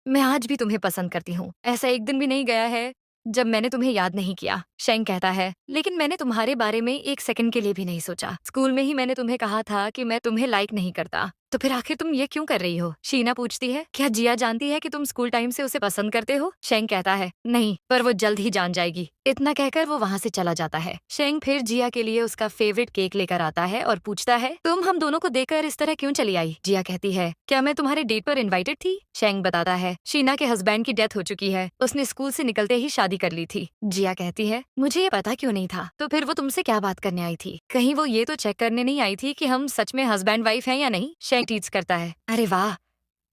मैं आज भी तुम्हें पसंद करती हूँ, ऐसा एक दिन भी नहीं गया है जब मैंने तुम्हें याद नहीं किया। शेंग कहता है, लेकिन मैंने तुम्हारे बारे में एक सेकंड के लिए भी नहीं सोचा। स्कूल में ही मैंने तुम्हें कहा था कि मैं तुम्हें लाइक नहीं करता, तो फिर आखिर तुम ये क्यों कर रही हो? शीना पूछती है, क्या जिया जानती है कि तुम स्कूल टाइम से उसे पसंद करते हो? शेंग कहता है, नहीं, पर वो जल्द ही जान जाएगी। इतना कहकर वो वहाँ से चला जाता है। शेंग फिर जिया के लिए उसका फेवरेट केक लेकर आता है और पूछता है, तुम हम दोनों को देखकर इस तरह क्यों चली आई? जिया कहती है, क्या मैं तुम्हारे डेट पर इन्वाइटेड थी? शेंग बताता है, शीना के हस्बैंड की डेथ हो चुकी है, उसने स्कूल से निकलते ही शादी कर ली थी। जिया कहती है, मुझे ये पता क्यों नहीं था, तो फिर वो तुमसे क्या बात करने आई थी? कहीं वो ये तो चेक करने नहीं आई थी कि हम सच में हस्बैंड वाइफ हैं या नहीं? शेंग टीज करता है, अरे वाह,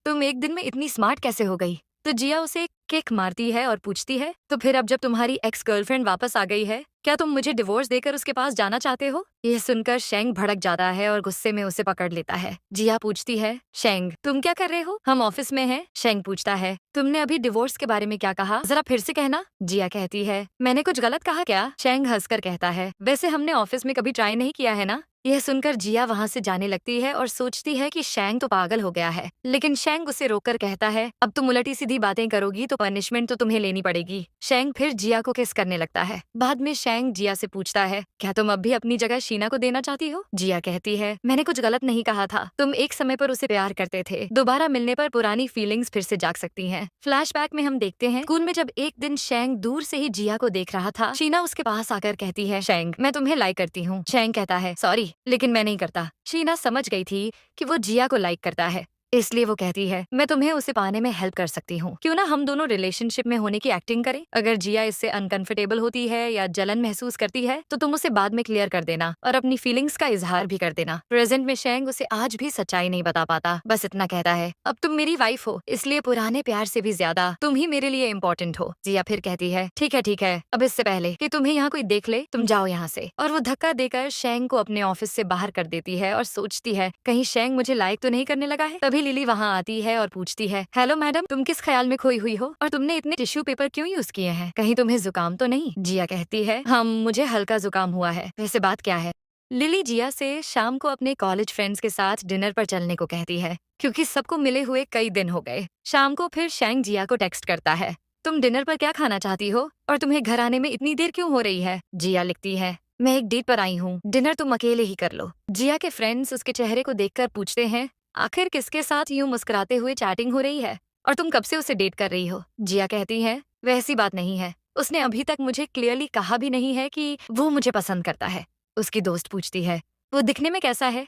तुम एक दिन में इतनी स्मार्ट कैसे हो गई? तो जिया उसे किक मारती है और पूछती है, तो फिर अब जब तुम्हारी एक्स गर्लफ्रेंड वापस आ गई है, क्या तुम मुझे डिवोर्स देकर उसके पास जाना चाहते हो? ये सुनकर शेंग भड़क जाता है और गुस्से में उसे पकड़ लेता है। जिया पूछती है, शेंग तुम क्या कर रहे हो? हम ऑफिस में हैं। शेंग पूछता है, तुमने अभी डिवोर्स के बारे में क्या कहा, जरा फिर से कहना। जिया कहती है, मैंने कुछ गलत कहा क्या? शेंग हंसकर कहता है, वैसे हमने ऑफिस में कभी ट्राई नहीं किया है ना। यह सुनकर जिया वहाँ से जाने लगती है और सोचती है कि शेंग तो पागल हो गया है, लेकिन शेंग उसे रोककर कहता है, अब तुम उल्टी सीधी बातें करोगी तो पनिशमेंट तो तुम्हें लेनी पड़ेगी। शेंग फिर जिया को किस करने लगता है। बाद में शेंग जिया से पूछता है, क्या तुम अब भी अपनी जगह शीना को देना चाहती हो? जिया कहती है, मैंने कुछ गलत नहीं कहा था, तुम एक समय पर उसे प्यार करते थे, दोबारा मिलने पर पुरानी फीलिंग्स फिर से जाग सकती हैं। फ्लैशबैक में हम देखते हैं, स्कूल में जब एक दिन शेंग दूर से ही जिया को देख रहा था, शीना उसके पास आकर कहती है, शेंग मैं तुम्हें लाइक करती हूँ। शेंग कहता है, सॉरी लेकिन मैं नहीं करता। शीना समझ गई थी कि वो जिया को लाइक करता है, इसलिए वो कहती है, मैं तुम्हें उसे पाने में हेल्प कर सकती हूँ, क्यों ना हम दोनों रिलेशनशिप में होने की एक्टिंग करें। अगर जिया इससे अनकंफर्टेबल होती है या जलन महसूस करती है तो तुम उसे बाद में क्लियर कर देना और अपनी फीलिंग्स का इजहार भी कर देना। प्रेजेंट में शेंग उसे आज भी सच्चाई नहीं बता पाता, बस इतना कहता है, अब तुम मेरी वाइफ हो, इसलिए पुराने प्यार से भी ज्यादा तुम ही मेरे लिए इम्पोर्टेंट हो। जिया फिर कहती है, ठीक है, अब इससे पहले कि तुम्हें यहाँ कोई देख ले, तुम जाओ यहाँ से। और वो धक्का देकर शेंग को अपने ऑफिस से बाहर कर देती है और सोचती है, कहीं शेंग मुझे लाइक तो नहीं करने लगा है। तभी लिली वहाँ आती है और पूछती है, हेलो मैडम, तुम किस ख्याल में खोई हुई हो और तुमने इतने टिश्यू पेपर क्यों यूज किए हैं, कहीं तुम्हें जुकाम तो नहीं? जिया कहती है, मुझे हल्का जुकाम हुआ है। वैसे बात क्या है? लिली जिया से शाम को अपने कॉलेज फ्रेंड्स के साथ डिनर पर चलने को कहती है, क्योंकि सबको मिले हुए कई दिन हो गए। शाम को फिर शेंग जिया को टेक्स्ट करता है, तुम डिनर पर क्या खाना चाहती हो और तुम्हें घर आने में इतनी देर क्यों हो रही है? जिया लिखती है, मैं एक डेट पर आई हूँ, डिनर तुम अकेले ही कर लो। जिया के फ्रेंड्स उसके चेहरे को देखकर पूछते हैं, आखिर किसके साथ यूं मुस्कुराते हुए चैटिंग हो रही है और तुम कब से उसे डेट कर रही हो? जिया कहती है, वैसी बात नहीं है, उसने अभी तक मुझे क्लियरली कहा भी नहीं है कि वो मुझे पसंद करता है। उसकी दोस्त पूछती है, वो दिखने में कैसा है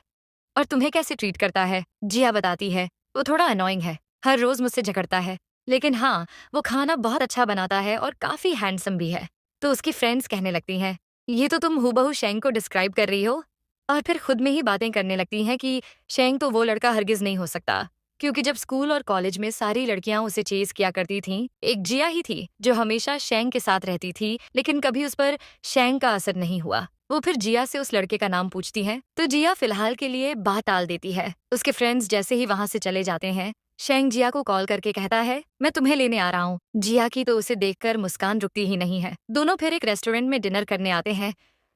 और तुम्हें कैसे ट्रीट करता है? जिया बताती है, वो थोड़ा अनोइंग है, हर रोज मुझसे झगड़ता है, लेकिन हाँ, वो खाना बहुत अच्छा बनाता है और काफी हैंडसम भी है। तो उसकी फ्रेंड्स कहने लगती हैं, ये तो तुम हूबहू शेंग को डिस्क्राइब कर रही हो, और फिर खुद में ही बातें करने लगती हैं कि शेंग तो वो लड़का हरगिज नहीं हो सकता, क्योंकि जब स्कूल और कॉलेज में सारी लड़कियां उसे चेज किया करती थीं, एक जिया ही थी जो हमेशा शेंग के साथ रहती थी, लेकिन कभी उस पर शेंग का असर नहीं हुआ। वो फिर जिया से उस लड़के का नाम पूछती हैं, तो जिया फिलहाल के लिए बात टाल देती है। उसके फ्रेंड्स जैसे ही वहां से चले जाते हैं, शेंग जिया को कॉल करके कहता है, मैं तुम्हें लेने आ रहा हूँ। जिया की तो उसे देखकर मुस्कान रुकती ही नहीं है। दोनों फिर एक रेस्टोरेंट में डिनर करने आते हैं,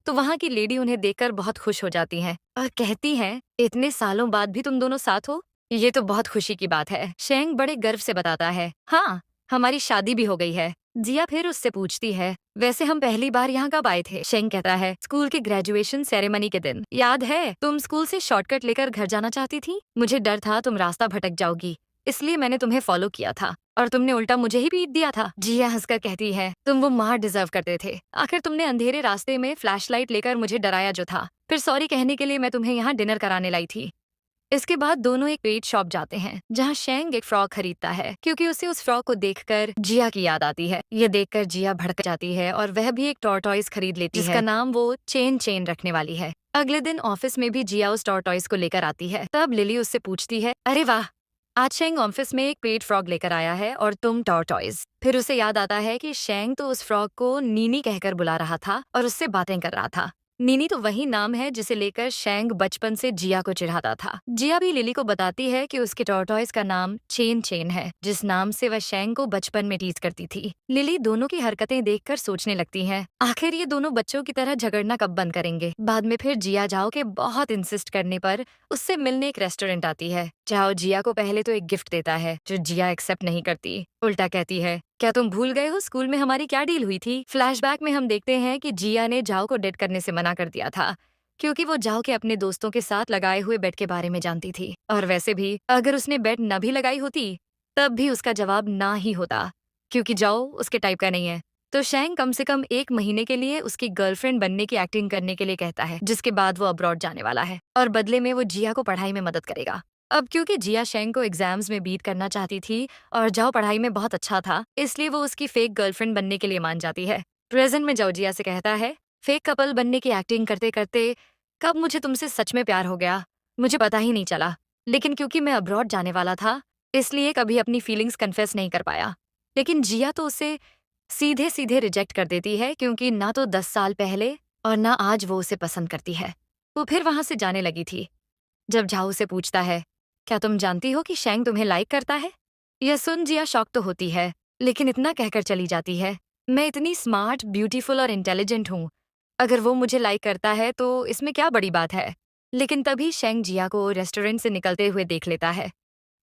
तो वहाँ की लेडी उन्हें देखकर बहुत खुश हो जाती हैं और कहती हैं, इतने सालों बाद भी तुम दोनों साथ हो, ये तो बहुत खुशी की बात है। शेंग बड़े गर्व से बताता है, हाँ, हमारी शादी भी हो गई है। जिया फिर उससे पूछती है, वैसे हम पहली बार यहाँ कब आए थे? शेंग कहता है, स्कूल के ग्रेजुएशन सेरेमनी के दिन, याद है तुम स्कूल से शॉर्टकट लेकर घर जाना चाहती थी, मुझे डर था तुम रास्ता भटक जाओगी, इसलिए मैंने तुम्हें फॉलो किया था और तुमने उल्टा मुझे ही पीट दिया था। जिया हंसकर कहती है, तुम वो मार डिजर्व करते थे, आखिर तुमने अंधेरे रास्ते में फ्लैशलाइट लेकर मुझे डराया जो था, फिर सॉरी कहने के लिए मैं तुम्हें यहाँ डिनर कराने लाई थी। इसके बाद दोनों एक पेट शॉप जाते हैं, जहाँ शेंग एक फ्रॉक खरीदता है, क्योंकि उसे उस फ्रॉक को देखकर जिया की याद आती है। ये देखकर जिया भड़क जाती है और वह भी एक टॉर्टॉइस खरीद लेती है, जिसका नाम वो चेन रखने वाली है। अगले दिन ऑफिस में भी जिया उस टॉर्टॉइस को लेकर आती है। तब लिली उससे पूछती है, अरे वाह, आज शेंग ऑफिस में एक पेट फ्रॉग लेकर आया है और तुम टॉर्टॉइज। फिर उसे याद आता है कि शेंग तो उस फ्रॉग को नीनी कहकर बुला रहा था और उससे बातें कर रहा था। नीनी तो वही नाम है जिसे लेकर शेंग बचपन से जिया को चिढ़ाता था। जिया भी लिली को बताती है कि उसके टॉर्टॉइज का नाम चेन चेन है, जिस नाम से वह शेंग को बचपन में टीज करती थी। लिली दोनों की हरकतें देखकर सोचने लगती है, आखिर ये दोनों बच्चों की तरह झगड़ना कब बंद करेंगे। बाद में फिर जिया जाओ के बहुत इंसिस्ट करने पर उससे मिलने एक रेस्टोरेंट आती है। जाओ जिया को पहले तो एक गिफ्ट देता है जो जिया एक्सेप्ट नहीं करती। उल्टा कहती है, क्या तुम भूल गए हो स्कूल में हमारी क्या डील हुई थी। फ्लैशबैक में हम देखते हैं कि जिया ने जाओ को डेट करने से मना कर दिया था, क्योंकि वो जाओ के अपने दोस्तों के साथ लगाए हुए बेट के बारे में जानती थी। और वैसे भी अगर उसने बेट न भी लगाई होती तब भी उसका जवाब ना ही होता, क्योंकि जाओ उसके टाइप का नहीं है। तो शेंग कम से कम 1 महीने के लिए उसकी गर्लफ्रेंड बनने की एक्टिंग करने के लिए कहता है, जिसके बाद वो अब्रॉड जाने वाला है और बदले में वो जिया को पढ़ाई में मदद करेगा। अब क्योंकि जिया शेंग को एग्जाम्स में बीट करना चाहती थी और जाओ पढ़ाई में बहुत अच्छा था, इसलिए वो उसकी फेक गर्लफ्रेंड बनने के लिए मान जाती है। प्रेजेंट में जाओ जिया से कहता है, फेक कपल बनने की एक्टिंग करते करते कब मुझे तुमसे सच में प्यार हो गया, मुझे पता ही नहीं चला। लेकिन क्योंकि मैं अब्रॉड जाने वाला था, इसलिए कभी अपनी फीलिंग्स कन्फेस नहीं कर पाया। लेकिन जिया तो उसे सीधे सीधे रिजेक्ट कर देती है, क्योंकि ना तो 10 साल पहले और ना आज वो उसे पसंद करती है। वो फिर वहां से जाने लगी थी। जब झाऊ से पूछता है, क्या तुम जानती हो कि शेंग तुम्हें लाइक करता है। यह सुन जिया शॉक तो होती है, लेकिन इतना कहकर चली जाती है, मैं इतनी स्मार्ट, ब्यूटीफुल और इंटेलिजेंट हूँ। अगर वो मुझे लाइक करता है तो इसमें क्या बड़ी बात है। लेकिन तभी शेंग जिया को रेस्टोरेंट से निकलते हुए देख लेता है।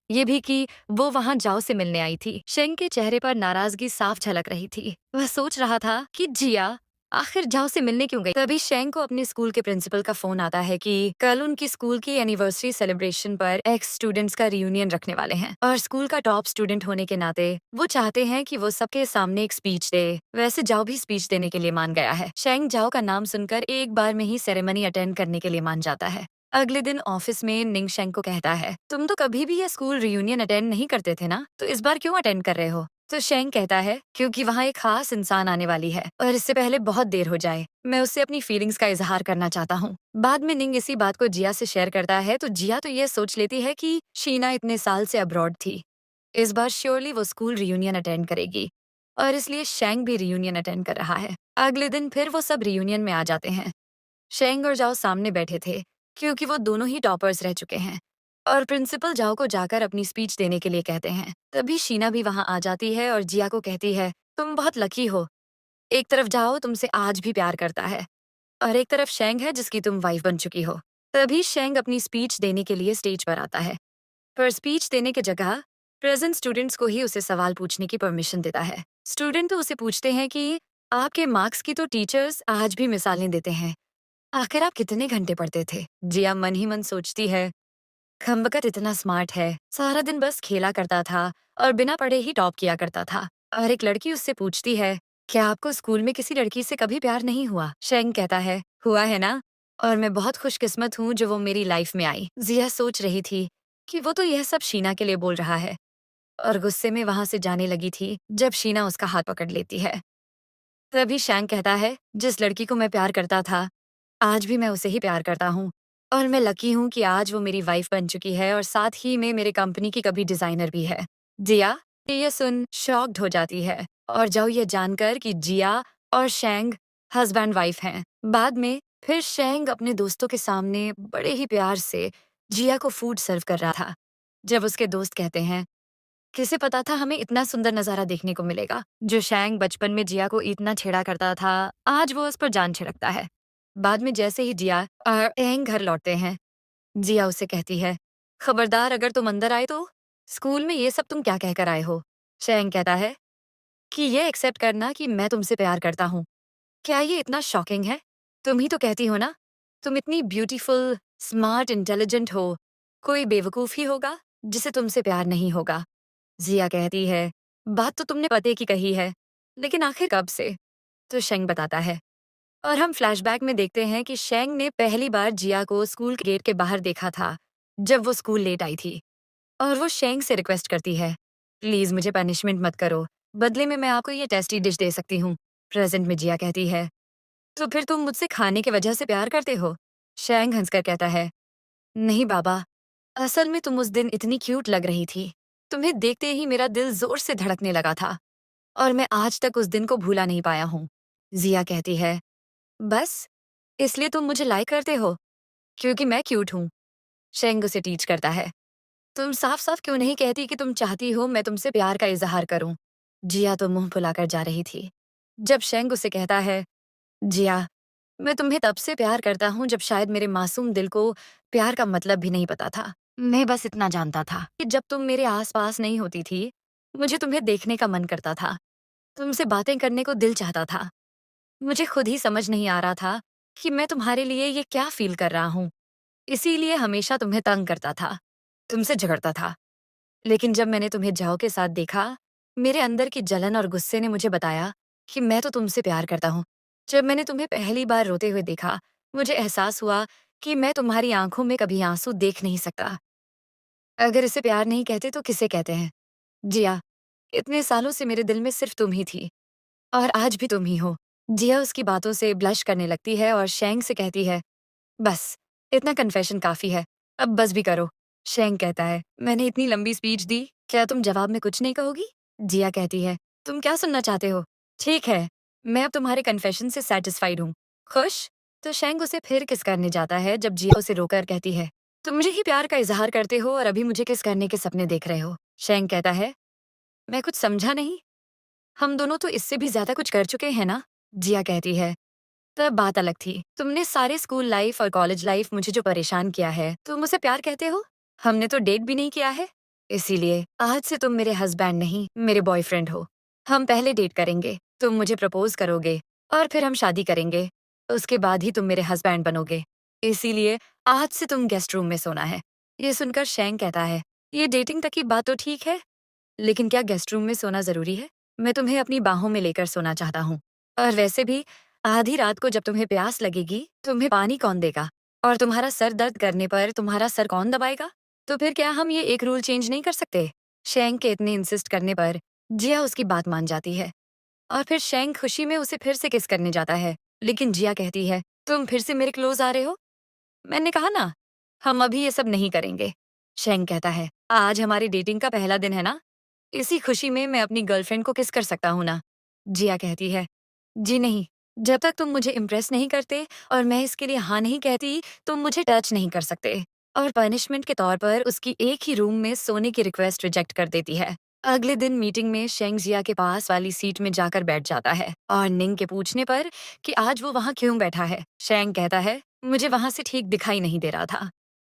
ये भी कि वो वहां जाओ से मिलने आई थी। शेंग के चेहरे पर नाराजगी साफ झलक रही थी। वह सोच रहा था कि जिया आखिर जाओ से मिलने क्यों गई। तभी शेंग को अपने स्कूल के प्रिंसिपल का फोन आता है कि कल उनकी स्कूल की एनिवर्सरी सेलिब्रेशन पर एक्स स्टूडेंट्स का रियूनियन रखने वाले हैं और स्कूल का टॉप स्टूडेंट होने के नाते वो चाहते हैं कि वो सबके सामने एक स्पीच दे। वैसे जाओ भी स्पीच देने के लिए मान गया है। शेंग जाओ का नाम सुनकर एक बार में ही सेरेमनी अटेंड करने के लिए मान जाता है। अगले दिन ऑफिस में निंग शेंग को कहता है, तुम तो कभी भी ये स्कूल रियूनियन अटेंड नहीं करते थे ना, तो इस बार क्यों अटेंड कर रहे हो। तो शेंग कहता है, क्योंकि वहाँ एक खास इंसान आने वाली है और इससे पहले बहुत देर हो जाए, मैं उससे अपनी फीलिंग्स का इजहार करना चाहता हूँ। बाद में निंग इसी बात को जिया से शेयर करता है, तो जिया तो ये सोच लेती है कि शीना इतने साल से अब्रॉड थी, इस बार श्योरली वो स्कूल रियूनियन अटेंड करेगी और इसलिए शेंग भी रियूनियन अटेंड कर रहा है। अगले दिन फिर वो सब रियूनियन में आ जाते हैं। शेंग और जाओ सामने बैठे थे, क्योंकि वो दोनों ही टॉपर्स रह चुके हैं और प्रिंसिपल जाओ को जाकर अपनी स्पीच देने के लिए कहते हैं। तभी शीना भी वहां आ जाती है और जिया को कहती है, तुम बहुत लकी हो। एक तरफ जाओ तुमसे आज भी प्यार करता है और एक तरफ शेंग है जिसकी तुम वाइफ बन चुकी हो। तभी शेंग अपनी स्पीच देने के लिए स्टेज पर आता है, पर स्पीच देने की जगह प्रेजेंट स्टूडेंट्स को ही उसे सवाल पूछने की परमिशन देता है। स्टूडेंट तो उसे पूछते हैं कि आपके मार्क्स की तो टीचर्स आज भी मिसालें देते हैं, आखिर आप कितने घंटे पढ़ते थे। जिया मन ही मन सोचती है, खम्बकत इतना स्मार्ट है, सारा दिन बस खेला करता था और बिना पढ़े ही टॉप किया करता था। और एक लड़की उससे पूछती है, क्या आपको स्कूल में किसी लड़की से कभी प्यार नहीं हुआ। शेंग कहता है, हुआ है ना, और मैं बहुत खुशकिस्मत हूँ जो वो मेरी लाइफ में आई। जिया सोच रही थी कि वो तो यह सब शीना के लिए बोल रहा है और गुस्से में वहां से जाने लगी थी जब शीना उसका हाथ पकड़ लेती है। तभी शेंग कहता है, जिस लड़की को मैं प्यार करता था आज भी मैं उसे ही प्यार करता हूँ और मैं लकी हूँ कि आज वो मेरी वाइफ बन चुकी है और साथ ही में मेरे कंपनी की कभी डिजाइनर भी है। जिया ये सुन शॉक्ड हो जाती है और जाओ ये जानकर कि जिया और शेंग हस्बैंड वाइफ हैं। बाद में फिर शेंग अपने दोस्तों के सामने बड़े ही प्यार से जिया को फूड सर्व कर रहा था, जब उसके दोस्त कहते हैं, किसे पता था हमें इतना सुंदर नजारा देखने को मिलेगा। जो शेंग बचपन में जिया को इतना छेड़ा करता था, आज वो उस पर जान छिड़कता है। बाद में जैसे ही जिया और एंग घर लौटते हैं, जिया उसे कहती है, खबरदार अगर तुम अंदर आए तो स्कूल में ये सब तुम क्या कहकर आए हो। शेंग कहता है कि ये एक्सेप्ट करना कि मैं तुमसे प्यार करता हूँ, क्या ये इतना शॉकिंग है। तुम ही तो कहती हो ना, तुम इतनी ब्यूटीफुल, स्मार्ट, इंटेलिजेंट हो, कोई बेवकूफ ही होगा जिसे तुमसे प्यार नहीं होगा। जिया कहती है, बात तो तुमने पते की कही है, लेकिन आखिर कब से। तो शेंग बताता है और हम फ्लैशबैक में देखते हैं कि शेंग ने पहली बार जिया को स्कूल के गेट के बाहर देखा था, जब वो स्कूल लेट आई थी। और वो शेंग से रिक्वेस्ट करती है, प्लीज मुझे पनिशमेंट मत करो, बदले में मैं आपको ये टेस्टी डिश दे सकती हूँ। प्रेजेंट में जिया कहती है, तो फिर तुम मुझसे खाने की वजह से प्यार करते हो। शेंग हंसकर कहता है, नहीं बाबा, असल में तुम उस दिन इतनी क्यूट लग रही थी। तुम्हें देखते ही मेरा दिल जोर से धड़कने लगा था और मैं आज तक उस दिन को भूला नहीं पाया हूँ। जिया कहती है, बस इसलिए तुम मुझे लाइक करते हो क्योंकि मैं क्यूट हूँ। शेंग उसे टीच करता है, तुम साफ साफ क्यों नहीं कहती कि तुम चाहती हो मैं तुमसे प्यार का इजहार करूं। जिया तो मुंह फुलाकर जा रही थी जब शेंग उसे कहता है, जिया मैं तुम्हें तब से प्यार करता हूँ जब शायद मेरे मासूम दिल को प्यार का मतलब भी नहीं पता था। मैं बस इतना जानता था कि जब तुम मेरे आसपास नहीं होती थी मुझे तुम्हें देखने का मन करता था, तुमसे बातें करने को दिल चाहता था। मुझे खुद ही समझ नहीं आ रहा था कि मैं तुम्हारे लिए ये क्या फील कर रहा हूँ। इसीलिए हमेशा तुम्हें तंग करता था, तुमसे झगड़ता था। लेकिन जब मैंने तुम्हें जाओ के साथ देखा, मेरे अंदर की जलन और गुस्से ने मुझे बताया कि मैं तो तुमसे प्यार करता हूँ। जब मैंने तुम्हें पहली बार रोते हुए देखा, मुझे एहसास हुआ कि मैं तुम्हारी आंखों में कभी आंसू देख नहीं सकता। अगर इसे प्यार नहीं कहते तो किसे कहते हैं? जिया, इतने सालों से मेरे दिल में सिर्फ तुम ही थी और आज भी तुम ही हो। जिया उसकी बातों से ब्लश करने लगती है और शेंग से कहती है, बस, इतना कन्फेशन काफ़ी है, अब बस भी करो। शेंग कहता है, मैंने इतनी लंबी स्पीच दी, क्या तुम जवाब में कुछ नहीं कहोगी? जिया कहती है, तुम क्या सुनना चाहते हो? ठीक है, मैं अब तुम्हारे कन्फेशन से सैटिस्फाइड हूँ। खुश? तो शेंग उसे फिर किस करने जाता है जब जिया उसे रोकर कहती है, तुम मुझे ही प्यार का इजहार करते हो और अभी मुझे किस करने के सपने देख रहे हो? शेंग कहता है, मैं कुछ समझा नहीं। हम दोनों तो इससे भी ज्यादा कुछ कर चुके हैं ना? जिया कहती है, तब बात अलग थी। तुमने सारे स्कूल लाइफ और कॉलेज लाइफ मुझे जो परेशान किया है, तुम उसे प्यार कहते हो? हमने तो डेट भी नहीं किया है। इसीलिए आज से तुम मेरे हस्बैंड नहीं, मेरे बॉयफ्रेंड हो। हम पहले डेट करेंगे, तुम मुझे प्रपोज करोगे और फिर हम शादी करेंगे। उसके बाद ही तुम मेरे हस्बैंड बनोगे। इसीलिए आज से तुम गेस्ट रूम में सोना है। ये सुनकर शेंग कहता है, ये डेटिंग तक की बात तो ठीक है, लेकिन क्या गेस्ट रूम में सोना जरूरी है? मैं तुम्हें अपनी बाहों में लेकर सोना चाहता हूँ। और वैसे भी आधी रात को जब तुम्हें प्यास लगेगी, तुम्हें पानी कौन देगा? और तुम्हारा सर दर्द करने पर तुम्हारा सर कौन दबाएगा? तो फिर क्या हम ये एक रूल चेंज नहीं कर सकते? शेंग के इतने इंसिस्ट करने पर जिया उसकी बात मान जाती है और फिर शेंग खुशी में उसे फिर से किस करने जाता है। लेकिन जिया कहती है, तुम फिर से मेरे क्लोज आ रहे हो? मैंने कहा ना, हम अभी ये सब नहीं करेंगे। शेंग कहता है, आज हमारी डेटिंग का पहला दिन है ना, इसी खुशी में मैं अपनी गर्लफ्रेंड को किस कर सकता हूँ ना। जिया कहती है, जी नहीं, जब तक तुम मुझे इम्प्रेस नहीं करते और मैं इसके लिए हाँ नहीं कहती, तुम मुझे टच नहीं कर सकते। और पनिशमेंट के तौर पर उसकी एक ही रूम में सोने की रिक्वेस्ट रिजेक्ट कर देती है। अगले दिन मीटिंग में शेंग जिया के पास वाली सीट में जाकर बैठ जाता है और निंग के पूछने पर कि आज वो वहाँ क्यों बैठा है, शेंग कहता है, मुझे वहाँ से ठीक दिखाई नहीं दे रहा था।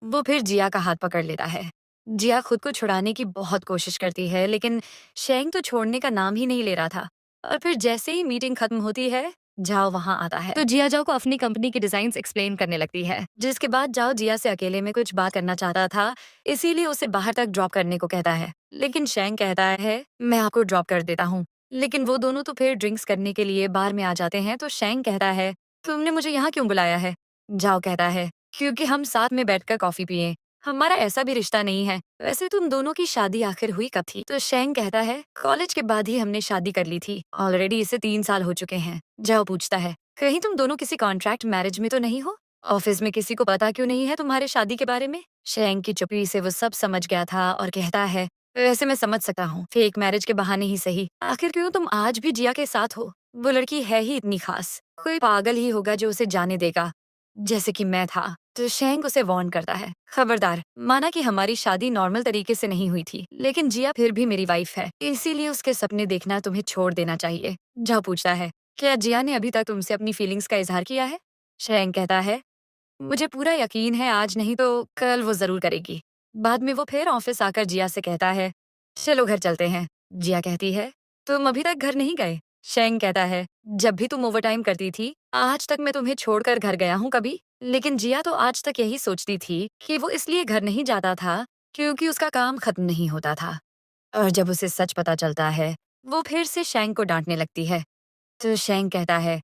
वो फिर जिया का हाथ पकड़ लेता है। जिया खुद को छुड़ाने की बहुत कोशिश करती है, लेकिन शेंग तो छोड़ने का नाम ही नहीं ले रहा था। और फिर जैसे ही मीटिंग खत्म होती है, जाओ वहाँ आता है तो जिया जाओ को अपनी कंपनी के डिजाइन एक्सप्लेन करने लगती है, जिसके बाद जाओ जिया से अकेले में कुछ बात करना चाहता था, इसीलिए उसे बाहर तक ड्रॉप करने को कहता है। लेकिन शेंग कहता है, मैं आपको ड्रॉप कर देता हूँ। लेकिन वो दोनों तो फिर ड्रिंक्स करने के लिए बार में आ जाते हैं, तो शेंग कहता है, तुमने मुझे यहाँ क्यों बुलाया है? जाओ कहता है, क्योंकि हम साथ में बैठकर कॉफी पिए, हमारा ऐसा भी रिश्ता नहीं है। वैसे तुम दोनों की शादी आखिर हुई कब थी? तो शेंग कहता है, कॉलेज के बाद ही हमने शादी कर ली थी, ऑलरेडी इसे 3 साल हो चुके हैं। जाओ पूछता है, कहीं तुम दोनों किसी कॉन्ट्रैक्ट मैरिज में तो नहीं हो? ऑफिस में किसी को पता क्यों नहीं है तुम्हारे शादी के बारे में? शेंग की चुप्पी से वो सब समझ गया था और कहता है, वैसे मैं समझ सकता हूँ, फेक मैरिज के बहाने ही सही, आखिर क्यों तुम आज भी जिया के साथ हो? वो लड़की है ही इतनी खास, कोई पागल ही होगा जो उसे जाने देगा, जैसे कि मैं था। तो शेंग उसे वार्न करता है, खबरदार, माना कि हमारी शादी नॉर्मल तरीके से नहीं हुई थी, लेकिन जिया फिर भी मेरी वाइफ है, इसीलिए उसके सपने देखना तुम्हें छोड़ देना चाहिए। जा पूछता है, क्या जिया ने अभी तक तुमसे अपनी फीलिंग्स का इजहार किया है? शेंग कहता है, मुझे पूरा यकीन है आज नहीं तो कल वो जरूर करेगी। बाद में वो फिर ऑफिस आकर जिया से कहता है, चलो घर चलते हैं। जिया कहती है, तुम अभी तक घर नहीं गए? शेंग कहता है, जब भी तुम ओवरटाइम करती थी, आज तक मैं तुम्हें छोड़कर घर गया हूँ कभी? लेकिन जिया तो आज तक यही सोचती थी कि वो इसलिए घर नहीं जाता था क्योंकि उसका काम खत्म नहीं होता था। और जब उसे सच पता चलता है, वो फिर से शेंग को डांटने लगती है। तो शेंग कहता है,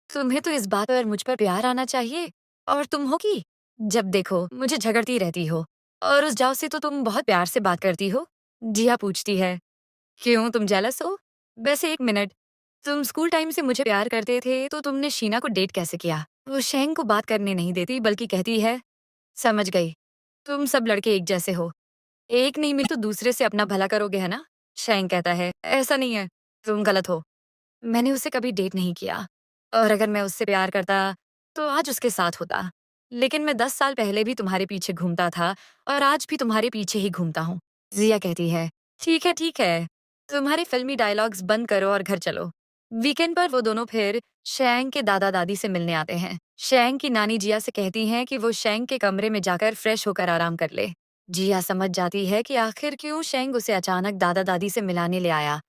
तुम्हें तो इस बात पर मुझ पर प्यार आना चाहिए, और तुम हो कि जब देखो मुझे झगड़ती रहती हो, और उस जाओ से तो तुम बहुत प्यार से बात करती हो। जिया पूछती है, क्यों तुम जेलस हो? वैसे एक मिनट, तुम स्कूल टाइम से मुझे प्यार करते थे तो तुमने शीना को डेट कैसे किया? वो शेंग को बात करने नहीं देती बल्कि कहती है, समझ गई, तुम सब लड़के एक जैसे हो। एक नहीं मिले तो दूसरे से अपना भला करोगे, है ना? शेंग कहता है, ऐसा नहीं है, तुम गलत हो। मैंने उससे कभी डेट नहीं किया और अगर मैं उससे प्यार करता, तो आज उसके साथ होता। लेकिन मैं 10 साल पहले भी तुम्हारे पीछे घूमता था और आज भी तुम्हारे पीछे ही घूमता हूँ। ज़िया कहती है, ठीक है। तुम्हारे फ़िल्मी डायलॉग्स बंद करो और घर चलो। वीकेंड पर वो दोनों फिर शेंग के दादा-दादी से मिलने आते हैं। शेंग की नानी जिया से कहती हैं कि वो शेंग के कमरे में जाकर फ्रेश होकर आराम कर ले। जिया समझ जाती है कि आखिर क्यों शेंग उसे अचानक दादा-दादी से मिलाने ले आया,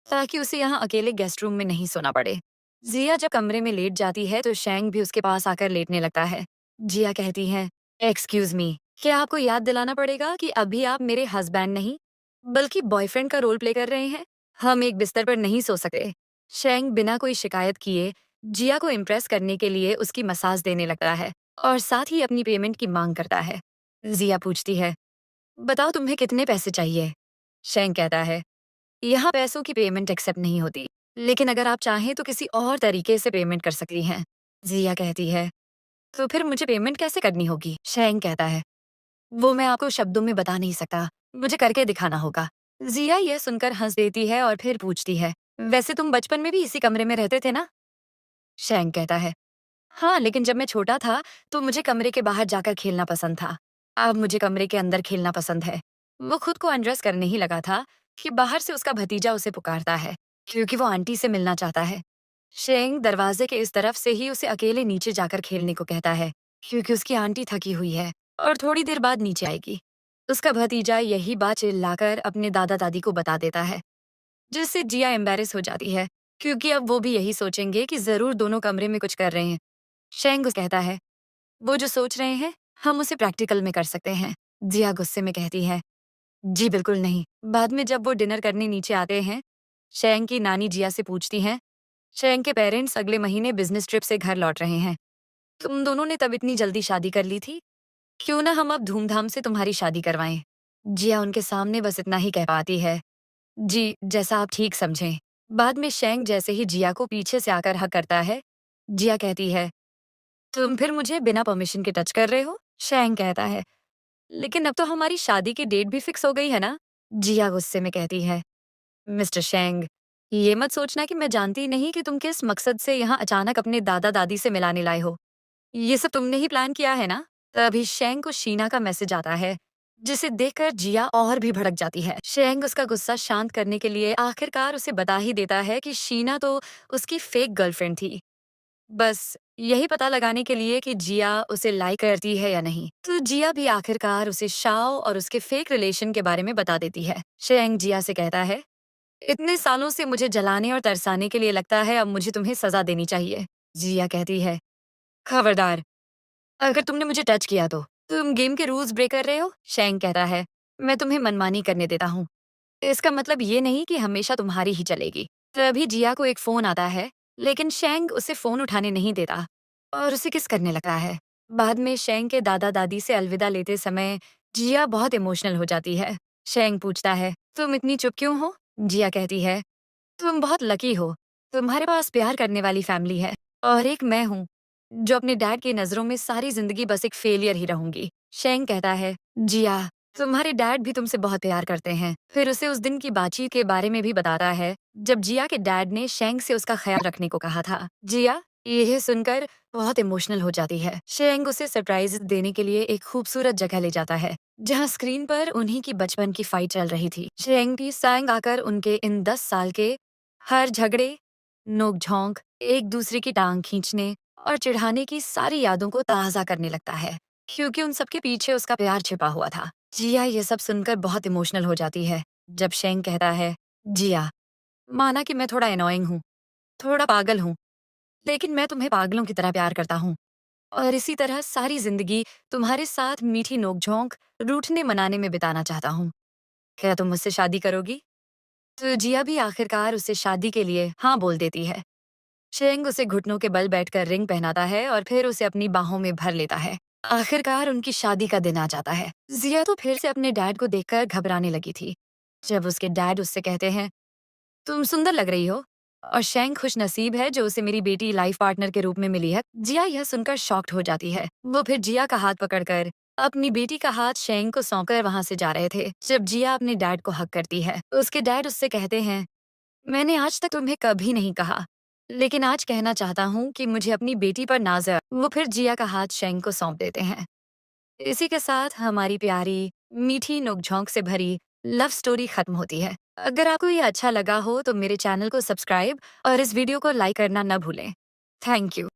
ताकि उसे यहाँ अकेले गेस्ट रूम में नहीं सोना पड़े। जिया जब कमरे में लेट जाती है तो शेंग भी उसके पास आकर लेटने लगता है। जिया कहती है, एक्सक्यूज मी, क्या आपको याद दिलाना पड़ेगा कि अभी आप मेरे हस्बैंड नहीं, बल्कि बॉयफ्रेंड का रोल प्ले कर रहे हैं? हम एक बिस्तर पर नहीं सो सकते। शेंग बिना कोई शिकायत किए जिया को इम्प्रेस करने के लिए उसकी मसाज देने लगता है और साथ ही अपनी पेमेंट की मांग करता है। जिया पूछती है, बताओ तुम्हें कितने पैसे चाहिए? शेंग कहता है, यहाँ पैसों की पेमेंट एक्सेप्ट नहीं होती, लेकिन अगर आप चाहें तो किसी और तरीके से पेमेंट कर सकती हैं। जिया कहती है, तो फिर मुझे पेमेंट कैसे करनी होगी? शेंग कहता है, वो मैं आपको शब्दों में बता नहीं सकता, मुझे करके दिखाना होगा। जिया यह सुनकर हंस देती है और फिर पूछती है, वैसे तुम बचपन में भी इसी कमरे में रहते थे ना? शेंग कहता है, हाँ, लेकिन जब मैं छोटा था तो मुझे कमरे के बाहर जाकर खेलना पसंद था। अब मुझे कमरे के अंदर खेलना पसंद है। वो खुद को अनड्रेस करने ही लगा था कि बाहर से उसका भतीजा उसे पुकारता है, क्योंकि वो आंटी से मिलना चाहता है। शेंग दरवाजे के इस तरफ से ही उसे अकेले नीचे जाकर खेलने को कहता है, क्योंकि उसकी आंटी थकी हुई है और थोड़ी देर बाद नीचे आएगी। उसका भतीजा यही बात चिल्लाकर अपने दादा दादी को बता देता है, जिससे जिया एम्बेरस हो जाती है, क्योंकि अब वो भी यही सोचेंगे कि जरूर दोनों कमरे में कुछ कर रहे हैं। शेंग कहता है, वो जो सोच रहे हैं हम उसे प्रैक्टिकल में कर सकते हैं। जिया गुस्से में कहती है, जी बिल्कुल नहीं। बाद में जब वो डिनर करने नीचे आते हैं, शेंग की नानी जिया से पूछती हैं, शेंग के पेरेंट्स अगले महीने बिजनेस ट्रिप से घर लौट रहे हैं। तुम दोनों ने तब इतनी जल्दी शादी कर ली थी, क्यों ना हम अब धूमधाम से तुम्हारी शादी करवाएं। जिया उनके सामने बस इतना ही कह पाती है, जी जैसा आप ठीक समझें। बाद में शेंग जैसे ही जिया को पीछे से आकर हक करता है, जिया कहती है, तुम फिर मुझे बिना परमिशन के टच कर रहे हो? शेंग कहता है, लेकिन अब तो हमारी शादी की डेट भी फिक्स हो गई है ना? जिया गुस्से में कहती है, मिस्टर शेंग, ये मत सोचना कि मैं जानती नहीं कि तुम किस मकसद से यहाँ अचानक अपने दादा दादी से मिलाने लाए हो। ये सब तुमने ही प्लान किया है ना? तभी शेंग को शीना का मैसेज आता है, जिसे देखकर जिया और भी भड़क जाती है। शेंग उसका गुस्सा शांत करने के लिए आखिरकार उसे बता ही देता है कि शीना तो उसकी फेक गर्लफ्रेंड थी, बस यही पता लगाने के लिए कि जिया उसे लाइक करती है या नहीं। तो जिया भी आखिरकार उसे शाओ और उसके फेक रिलेशन के बारे में बता देती है। शेंग जिया से कहता है, इतने सालों से मुझे जलाने और तरसाने के लिए लगता है अब मुझे तुम्हें सजा देनी चाहिए। जिया कहती है, खबरदार, अगर तुमने मुझे टच किया तो तुम गेम के रूल्स ब्रेक कर रहे हो। शेंग कहता है, मैं तुम्हें मनमानी करने देता हूँ, इसका मतलब ये नहीं कि हमेशा तुम्हारी ही चलेगी। तभी जिया को एक फोन आता है, लेकिन शेंग उसे फोन उठाने नहीं देता और उसे किस करने लगता है। बाद में शेंग के दादा दादी से अलविदा लेते समय जिया बहुत इमोशनल हो जाती है। शेंग पूछता है, तुम इतनी चुप क्यों हो? जिया कहती है, तुम बहुत लकी हो, तुम्हारे पास प्यार करने वाली फैमिली है और एक मैं हूँ, जो अपने डैड की नजरों में सारी जिंदगी बस एक फेलियर ही रहूंगी। शेंग कहता है, जिया, तुम्हारे डैड भी तुमसे बहुत प्यार करते हैं। फिर उसे उस दिन की बातचीत के बारे में भी बताता है, जब जिया के डैड ने शेंग से उसका ख्याल रखने को कहा था। जिया यह सुनकर बहुत इमोशनल हो जाती है। शेंग उसे सरप्राइज देने के लिए एक खूबसूरत जगह ले जाता है, जहाँ स्क्रीन पर उन्हीं की बचपन की फाइट चल रही थी। शेंग भी सांग आकर उनके इन 10 साल के हर झगड़े, नोक-झोंक, एक दूसरे की टांग खींचने और चिढ़ाने की सारी यादों को ताज़ा करने लगता है, क्योंकि उन सबके पीछे उसका प्यार छिपा हुआ था। जिया ये सब सुनकर बहुत इमोशनल हो जाती है, जब शेंग कहता है, जिया, माना कि मैं थोड़ा एनोइंग हूँ, थोड़ा पागल हूँ, लेकिन मैं तुम्हें पागलों की तरह प्यार करता हूँ और इसी तरह सारी जिंदगी तुम्हारे साथ मीठी नोक-झोंक, रूठने-मनाने में बिताना चाहता हूँ। क्या तुम मुझसे शादी करोगी? तो जिया भी आखिरकार उसे शादी के लिए हाँ बोल देती है। शेंग उसे घुटनों के बल बैठकर रिंग पहनाता है और फिर उसे अपनी बाहों में भर लेता है। आखिरकार उनकी शादी का दिन आ जाता है। जिया तो फिर से अपने डैड को देखकर घबराने लगी थी, जब उसके डैड उससे कहते हैं, तुम सुंदर लग रही हो और शेंग खुश नसीब है जो उसे मेरी बेटी लाइफ पार्टनर के रूप में मिली है। जिया यह सुनकर शॉक्ड हो जाती है। वो फिर जिया का हाथ पकड़कर अपनी बेटी का हाथ शेंग को सौंपकर वहां से जा रहे थे जब जिया अपने डैड को हक करती है। उसके डैड उससे कहते हैं, मैंने आज तक तुम्हें कभी नहीं कहा, लेकिन आज कहना चाहता हूँ कि मुझे अपनी बेटी पर नाज है। वो फिर जिया का हाथ शेंग को सौंप देते हैं। इसी के साथ हमारी प्यारी, मीठी नोक-झोंक से भरी लव स्टोरी खत्म होती है। अगर आपको ये अच्छा लगा हो तो मेरे चैनल को सब्सक्राइब और इस वीडियो को लाइक करना न भूलें। Thank you.